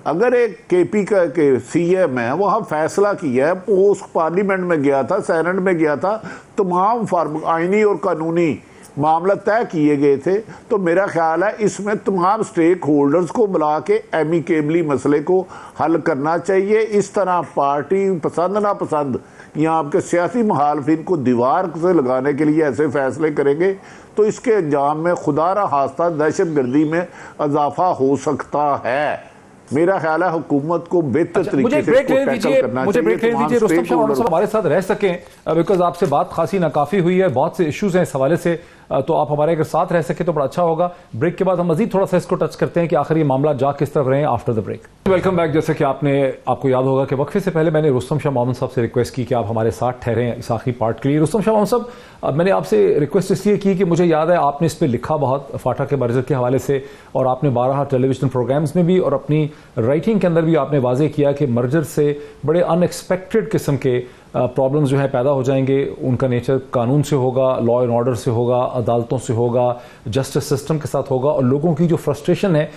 अगर एक केपी का CM है, वहाँ फैसला किया है, पोस्ट पार्लियामेंट में गया था, सेनेट में गया था, तमाम आईनी और कानूनी मामला तय किए गए थे, तो मेरा ख्याल है इसमें तमाम स्टेक होल्डर्स को बुला के एमिकेबली मसले को हल करना चाहिए। इस तरह पार्टी पसंद ना पसंद या आपके सियासी मुखालफिन को दीवार से लगाने के लिए ऐसे फैसले करेंगे तो इसके अंजाम में खुदा न खास्ता दहशत गर्दी में इजाफा हो सकता है। मेरा ख्याल है हुकूमत को बेहतर तरीके से टैकल करना चाहिए। मुझे ब्रेक लेने दीजिए। रुस्तम शाह हमारे साथ रह सकें, बिकॉज आपसे बात खासी नाकाफी हुई है, बहुत से इश्यूज हैं इस हवाले से, तो आप हमारे अगर साथ रह सके तो बड़ा अच्छा होगा। ब्रेक के बाद हम मजीद थोड़ा सा इसको टच करते हैं कि आखिर ये मामला जा किस तरफ रहे after the break. Welcome back. जैसे कि आपको याद होगा कि वक्फे से पहले मैंने रुस्तम शाह मोहम्मद साहब से रिक्वेस्ट की कि आप हमारे साथ ठहरें इस आखिरी पार्ट के लिए। रुस्तम शाह मोहम्मद साहब, मैंने आपसे रिक्वेस्ट इसलिए की कि मुझे याद है आपने इस पर लिखा बहुत फाटा के मर्जर के हवाले से, और आपने 12 टेलीविजन प्रोग्राम्स में भी और अपनी राइटिंग के अंदर भी आपने वाजे किया कि मर्जर से बड़े अनएक्सपेक्टेड किस्म के प्रॉब्लम्स जो है पैदा हो जाएंगे। उनका नेचर कानून से होगा, लॉ एंड ऑर्डर से होगा, अदालतों से होगा, जस्टिस सिस्टम के साथ होगा, और लोगों की जो फ्रस्ट्रेशन है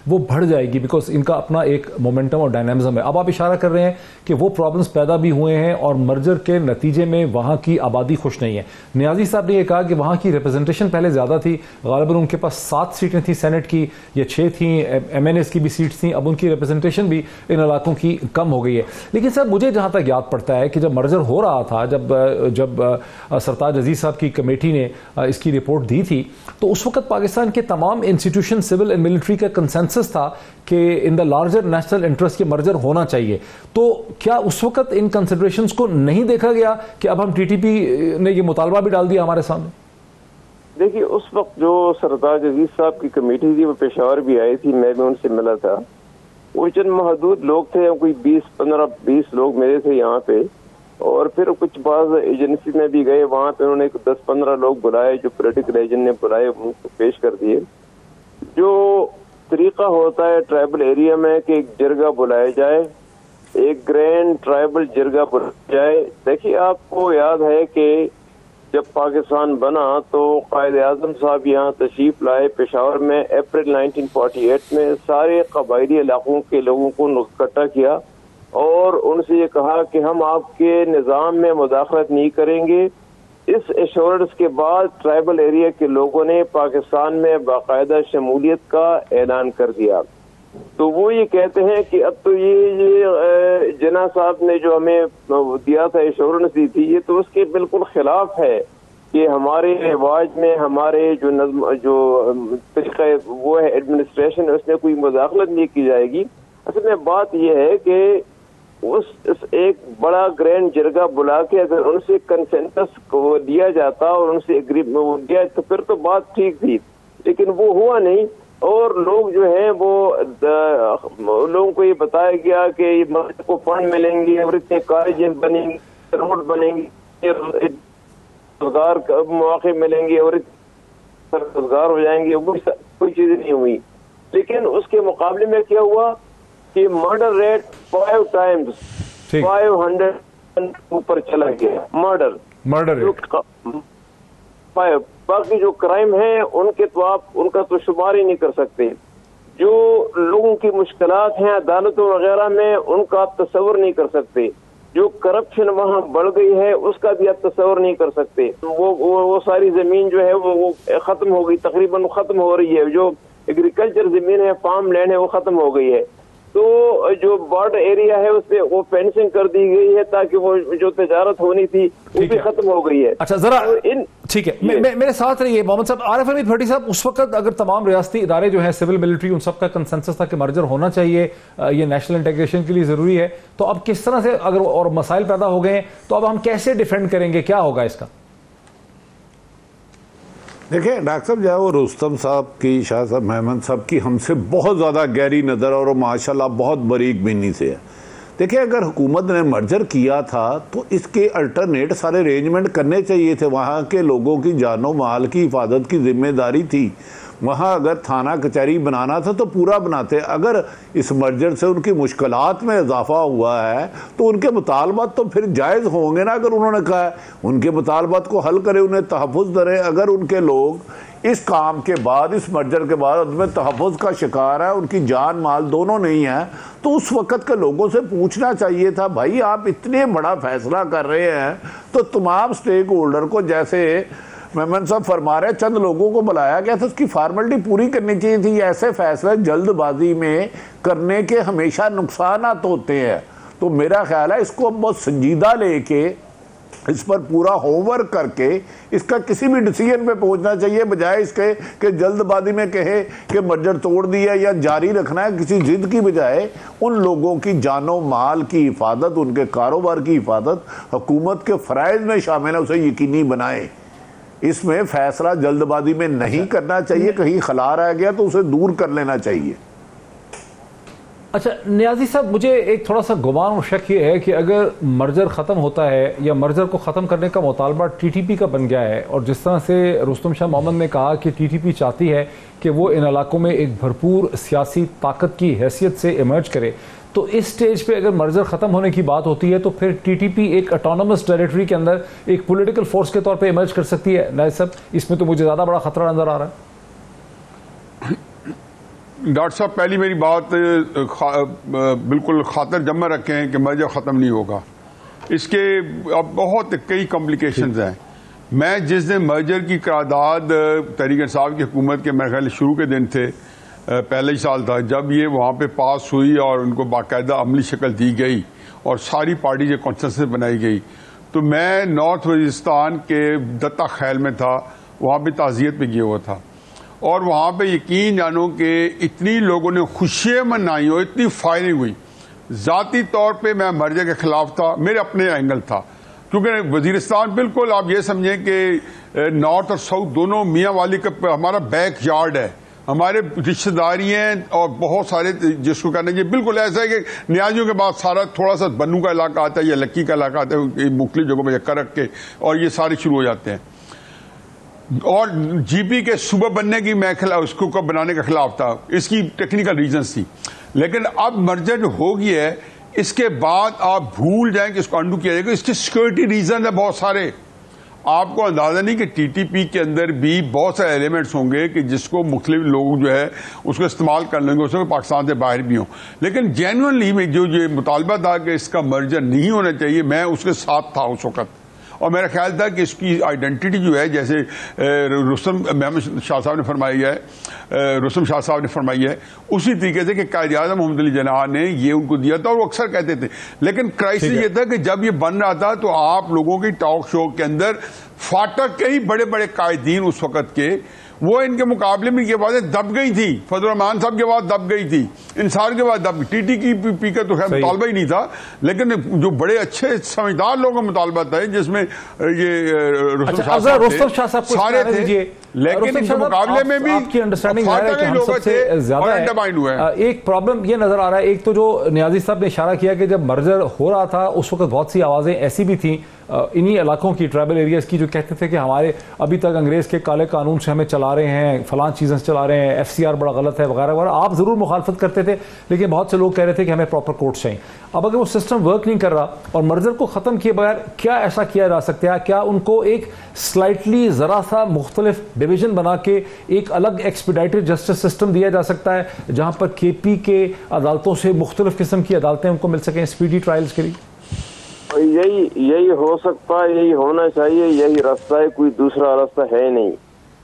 वो बढ़ जाएगी, बिकॉज इनका अपना एक मोमेंटम और डायनामिज्म है। अब आप इशारा कर रहे हैं कि वो प्रॉब्लम्स पैदा भी हुए हैं और मर्जर के नतीजे में वहां की आबादी खुश नहीं है। नियाजी साहब ने यह कहा कि वहां की रिप्रेजेंटेशन पहले ज्यादा थी, गालिबन उनके पास 7 सीटें थी सेनेट की, ये 6 थी, MNS की भी सीट्स थी, अब उनकी रिप्रेजेंटेशन भी इन इलाकों की कम हो गई है। लेकिन सर मुझे जहां तक याद पड़ता है कि जब मर्जर हो रहा था, जब सरताज अजीज साहब की कमेटी ने इसकी रिपोर्ट दी थी, तो उस वक्त पाकिस्तान के तमाम इंस्टीट्यूशन सिविल एंड मिलिट्री का कंसेंसस था कि in the larger national interest के मर्जर होना चाहिए। तो क्या उस वक्त इन कंसिडरेशंस को नहीं देखा गया कि अब हम TTP ने ये मुतालबा भी डाल दिया हमारे सामने? देखिए उस वक्त जो सरताज अजीज साहब की कमेटी थी वो पेशावर भी आई थी, मैं भी उनसे मिला था। वो चंद महदूद लोग थे, कोई 20 लोग मेरे थे यहाँ पे, और फिर कुछ बाज़ एजेंसी में भी गए, वहाँ पे उन्होंने 10-15 लोग बुलाए जो पॉलिटिकल एजेंट ने बुलाए, उनको पेश कर दिए। जो तरीका होता है ट्राइबल एरिया में कि एक जरगा बुलाया जाए, एक ग्रैंड ट्राइबल जरगा बुलाया जाए। देखिए आपको याद है कि जब पाकिस्तान बना तो कायद आज़म साहब यहाँ तशरीफ लाए पेशावर में अप्रैल 1948 में, सारे कबायली इलाकों के लोगों को इकट्ठा किया और उनसे ये कहा कि हम आपके निज़ाम में मुदाखलत नहीं करेंगे। इस एश्योरेंस के बाद ट्राइबल एरिया के लोगों ने पाकिस्तान में बाकायदा शमूलियत का ऐलान कर दिया। तो वो ये कहते हैं कि अब तो ये जना साहब ने जो हमें दिया था, एश्योरेंस दी थी, ये तो उसके बिल्कुल खिलाफ है कि हमारे रिवाज में, हमारे जो नज़्म जो तरीका वो है एडमिनिस्ट्रेशन, उसमें कोई मुदाखलत नहीं की जाएगी। असल में बात यह है कि उस एक बड़ा ग्रैंड जरगा बुला के अगर उनसे कंसेंसस को दिया जाता और उनसे एग्रीमेंट हो गया तो फिर तो बात ठीक थी, लेकिन वो हुआ नहीं। और लोग जो है वो लोगों को ये बताया गया कि मर्ज को फंड मिलेंगे और इतने कॉलेजेस बनेंगे, रोड बनेंगे, रोजगार मौके मिलेंगे और रोजगार हो जाएंगे। वो कोई चीज नहीं हुई। लेकिन उसके मुकाबले में क्या हुआ कि मर्डर रेट 5 टाइम्स 500 ऊपर चला गया। मर्डर बाकी जो क्राइम है उनके तो आप उनका तो शुमार ही नहीं कर सकते। जो लोगों की मुश्किलात हैं अदालतों वगैरह में उनका आप तस्वर नहीं कर सकते। जो करप्शन वहाँ बढ़ गई है उसका भी आप तस्वर नहीं कर सकते। वो सारी जमीन जो है वो खत्म हो गई, तकरीबन खत्म हो रही है। जो एग्रीकल्चर जमीन है, फार्म लैंड है, वो खत्म हो गई है। तो जो बॉर्डर एरिया है उसपे वो फेंसिंग कर दी गई है ताकि वो जो तजारत होनी थी वो भी खत्म हो गई है। अच्छा जरा ठीक है, मेरे साथ रहिए मोहम्मद साहब। आरिफ हमीद भट्टी साहब, उस वक्त अगर तमाम रियासती इदारे जो है सिविल मिलिट्री उन सबका कंसेंसस था कि मर्जर होना चाहिए, ये नेशनल इंटीग्रेशन के लिए जरूरी है, तो अब किस तरह से अगर और मसाइल पैदा हो गए तो अब हम कैसे डिफेंड करेंगे, क्या होगा इसका? देखिए डॉक्टर साहब, जो वो रुस्तम साहब की, शाह साहब, मेहमद साहब की हमसे बहुत ज़्यादा गहरी नज़र और माशाल्लाह बहुत बारीक बीनी से है। देखिए अगर हुकूमत ने मर्जर किया था तो इसके अल्टरनेट सारे अरेंजमेंट करने चाहिए थे। वहाँ के लोगों की जानो माल की हिफाजत की जिम्मेदारी थी। वहाँ अगर थाना कचहरी बनाना था तो पूरा बनाते। अगर इस मर्जर से उनकी मुश्किलात में इजाफा हुआ है तो उनके मुतालबात तो फिर जायज़ होंगे ना। अगर उन्होंने कहा है उनके मुतालबात को हल करें, उन्हें तहफ़्फ़ुज़ दरें। अगर उनके लोग इस काम के बाद, इस मर्जर के बाद उनमें तहफ़्फ़ुज़ का शिकार है, उनकी जान माल दोनों नहीं है, तो उस वक़्त के लोगों से पूछना चाहिए था, भाई आप इतने बड़ा फैसला कर रहे हैं तो तमाम स्टेक होल्डर को, जैसे मेमन साहब फरमा रहे, चंद लोगों को बुलाया गया था, उसकी फार्मेलिटी पूरी करनी चाहिए थी। ऐसे फैसले जल्दबाजी में करने के हमेशा नुकसान होते हैं। तो मेरा ख्याल है इसको बहुत संजीदा लेके इस पर पूरा होमवर्क करके इसका किसी भी डिसीजन पे पहुंचना चाहिए, बजाय इसके कि जल्दबाजी में कहे कि मर्जर तोड़ दिया या जारी रखना है। किसी जिद की बजाय उन लोगों की जानो माल की हिफाजत, उनके कारोबार की हिफाजत हुकूमत के फ़राइज़ में शामिल है, उसे यकीनी बनाए। इसमें फैसला जल्दबाजी में नहीं करना चाहिए। कहीं खला रह गया तो उसे दूर कर लेना चाहिए। अच्छा नियाजी साहब, मुझे एक थोड़ा सा गुमान और शक ये है कि अगर मर्जर ख़त्म होता है या मर्जर को ख़त्म करने का मुतालबा टीटीपी का बन गया है, और जिस तरह से रुस्तम शाह मोहम्मद ने कहा कि टीटीपी चाहती है कि वो इन इलाकों में एक भरपूर सियासी ताकत की हैसियत से इमर्ज करे, तो इस स्टेज पे अगर मर्जर ख़त्म होने की बात होती है तो फिर टीटीपी एक ऑटोनमस टेरिटरी के अंदर एक पॉलिटिकल फोर्स के तौर पे इमर्ज कर सकती है। नायब साहब, इसमें तो मुझे ज़्यादा बड़ा ख़तरा नज़र आ रहा है। डॉक्टर साहब, पहली मेरी बात बिल्कुल खातिर जमा रखें कि मर्जर ख़त्म नहीं होगा। इसके अब बहुत कई कॉम्प्लिकेशंस हैं। मैं जिस दिन मर्जर की करारदाद तहरीक इंसाफ की हुकूमत के मेरे ख्याल शुरू के दिन थे, पहले ही साल था, जब ये वहाँ पे पास हुई और उनको बाकायदा अमली शक्ल दी गई और सारी पार्टी से कॉन्सेंसस बनाई गई, तो मैं नॉर्थ वजीरिस्तान के दत्ता खैल में था, वहाँ पे ताज़ियत पे गया हुआ था। और वहाँ पे यकीन जानो कि इतनी लोगों ने खुशियाँ मनाई और इतनी फायरिंग हुई। ज़ाती तौर पे मैं मर्जर के खिलाफ था, मेरे अपने एंगल था, क्योंकि वजीरिस्तान बिल्कुल आप ये समझें कि नॉर्थ और साउथ दोनों मियाँ वाली का हमारा बैक यार्ड है, हमारे रिश्तेदारी हैं और बहुत सारे जिसको कहना चाहिए बिल्कुल ऐसा है कि न्याजियों के बाद सारा थोड़ा सा बन्नू का इलाका आता है या लक्की का इलाका आता है, मुख्तलिफ जगहों में यक्का रख के, और ये सारे शुरू हो जाते हैं। और जीपी के सूबा बनने की मैं उसको कब बनाने के खिलाफ था, इसकी टेक्निकल रीजंस थी। लेकिन अब मर्जर जो हो गया है, इसके बाद आप भूल जाएं कि इसको अंडू किया जाएगा। इसके सिक्योरिटी रीजन है बहुत सारे। आपको अंदाजा नहीं कि टीटीपी के अंदर भी बहुत सारे एलिमेंट्स होंगे कि जिसको मुख्तलिफ लोग जो है उसको इस्तेमाल कर लेंगे, उसमें पाकिस्तान से बाहर भी हों। लेकिन जेन्युइनली में जो ये मुतालबा था कि इसका मर्जर नहीं होना चाहिए, मैं उसके साथ था उस वक्त। और मेरा ख्याल था कि इसकी आइडेंटिटी जो है, जैसे रुस्तम शाह साहब ने फरमाई है, रुस्तम शाह साहब ने फरमाई है, उसी तरीके से कि कायद आज़म मोहम्मद अली जिन्नाह ने ये उनको दिया था और वो अक्सर कहते थे। लेकिन क्राइसिस ये था कि जब ये बन रहा था तो आप लोगों की टॉक शो के अंदर फाटक के ही बड़े बड़े कायदीन उस वक्त के वो इनके मुकाबले में ये बातें दब गई थी, फजल रहमान साहब के बाद दब गई थी, इंसार के बाद दब गई। टीटी की पी का तो खैर मुतालबा ही नहीं था, लेकिन जो बड़े अच्छे समझदार लोगों का मुतालबा था जिसमें ये रुस्तम शाह साहब सारे थे, लेकिन इनके मुकाबले में भी आपकी अंडरस्टैंडिंग है कि हम सबसे ज्यादा है। एक प्रॉब्लम ये नजर आ रहा है, एक तो जो नियाजी साहब ने इशारा किया कि जब मर्जर हो रहा था उस वक्त बहुत सी आवाजें ऐसी भी थी इन्हीं इलाकों की, ट्राइबल एरियाज की, जो कहते थे कि हमारे अभी तक अंग्रेज के काले कानून से हमें चला रहे हैं, फलां चीज़ें चला रहे हैं, FCR बड़ा गलत है वगैरह वगैरह। आप ज़रूर मुखालफत करते थे, लेकिन बहुत से लोग कह रहे थे कि हमें प्रॉपर कोर्ट्स चाहिए। अब अगर वो सिस्टम वर्क नहीं कर रहा और मर्जर को ख़त्म किए बगैर क्या ऐसा किया जा सकता है? क्या उनको एक स्लाइटली ज़रा सा मुख्तलिफ डिवीजन बना के एक अलग एक्सपीडाइटेड जस्टिस सिस्टम दिया जा सकता है, जहाँ पर KP के अदालतों से मुख्तलिफ किस्म की अदालतें उनको मिल सकें स्पीडी ट्रायल्स के लिए? यही हो सकता है, यही होना चाहिए, यही रास्ता है, कोई दूसरा रास्ता है नहीं।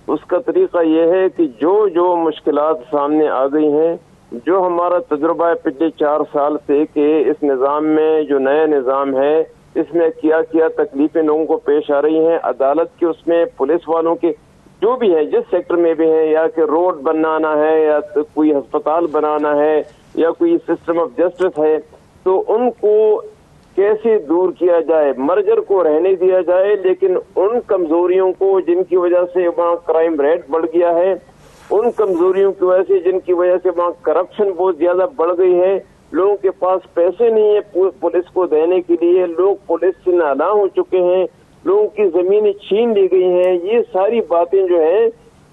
उसका तरीका यह है कि जो मुश्किलात सामने आ गई हैं, जो हमारा तजुर्बा है पिछले 4 साल से कि इस निज़ाम में जो नया निज़ाम है इसमें क्या क्या तकलीफें लोगों को पेश आ रही हैं, अदालत के उसमें पुलिस वालों के जो भी है जिस सेक्टर में भी है, या कि रोड बनाना है या तो कोई अस्पताल बनाना है या कोई सिस्टम ऑफ जस्टिस है, तो उनको कैसे दूर किया जाए, मर्जर को रहने दिया जाए, लेकिन उन कमजोरियों को जिनकी वजह से वहाँ क्राइम रेट बढ़ गया है, उन कमजोरियों की वजह से जिनकी वजह से वहाँ करप्शन बहुत ज्यादा बढ़ गई है, लोगों के पास पैसे नहीं है पुलिस को देने के लिए, लोग पुलिस से नाला हो चुके हैं, लोगों की जमीनें छीन ली गई हैं। ये सारी बातें जो है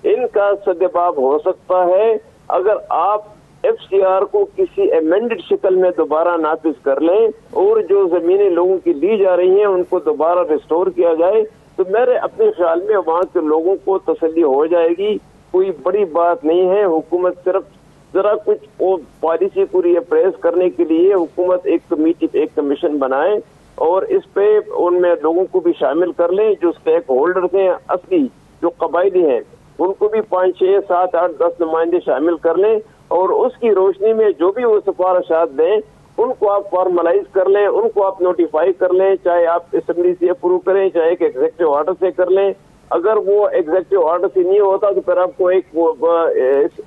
इनका सद्भाव हो सकता है अगर आप FCR को किसी अमेंडेड शक्ल में दोबारा नाफिज कर लें और जो जमीनें लोगों की ली जा रही हैं उनको दोबारा रिस्टोर किया जाए, तो मेरे अपने ख्याल में वहाँ के लोगों को तसल्ली हो जाएगी। कोई बड़ी बात नहीं है। हुकूमत सिर्फ जरा कुछ वो पॉलिसी को रिप्रेस करने के लिए हुकूमत एक कमेटी, एक कमीशन बनाए और इस पे उनमें लोगों को भी शामिल कर लें, जो स्टेक होल्डर्स हैं असली, जो कबायली हैं, उनको भी 5, 6, 7, 8, 10 नुमाइंदे शामिल कर लें और उसकी रोशनी में जो भी वो सिफारिशात दें उनको आप फॉर्मलाइज कर लें, उनको आप नोटिफाई कर लें, चाहे आप असेंबली से अप्रूव करें, चाहे एक एग्जीक्यूटिव ऑर्डर से कर लें। अगर वो एग्जीक्यूटिव ऑर्डर से नहीं होता तो फिर आपको एक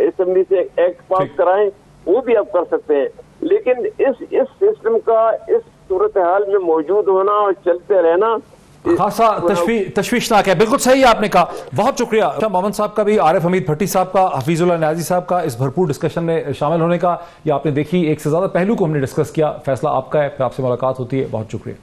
असेंबली से एक्ट पास कराएं, वो भी आप कर सकते हैं। लेकिन इस सिस्टम का इस सूरत हाल में मौजूद होना और चलते रहना खासा तशवीशनाक है। बिल्कुल सही आपने कहा, बहुत शुक्रिया मोहम्मद साहब का भी, आरिफ हमीद भट्टी साहब का, हफीजुल्लाह नियाजी साहब का इस भरपूर डिस्कशन में शामिल होने का। ये आपने देखी एक से ज्यादा पहलू को हमने डिस्कस किया, फैसला आपका है, फिर आपसे मुलाकात होती है। बहुत शुक्रिया।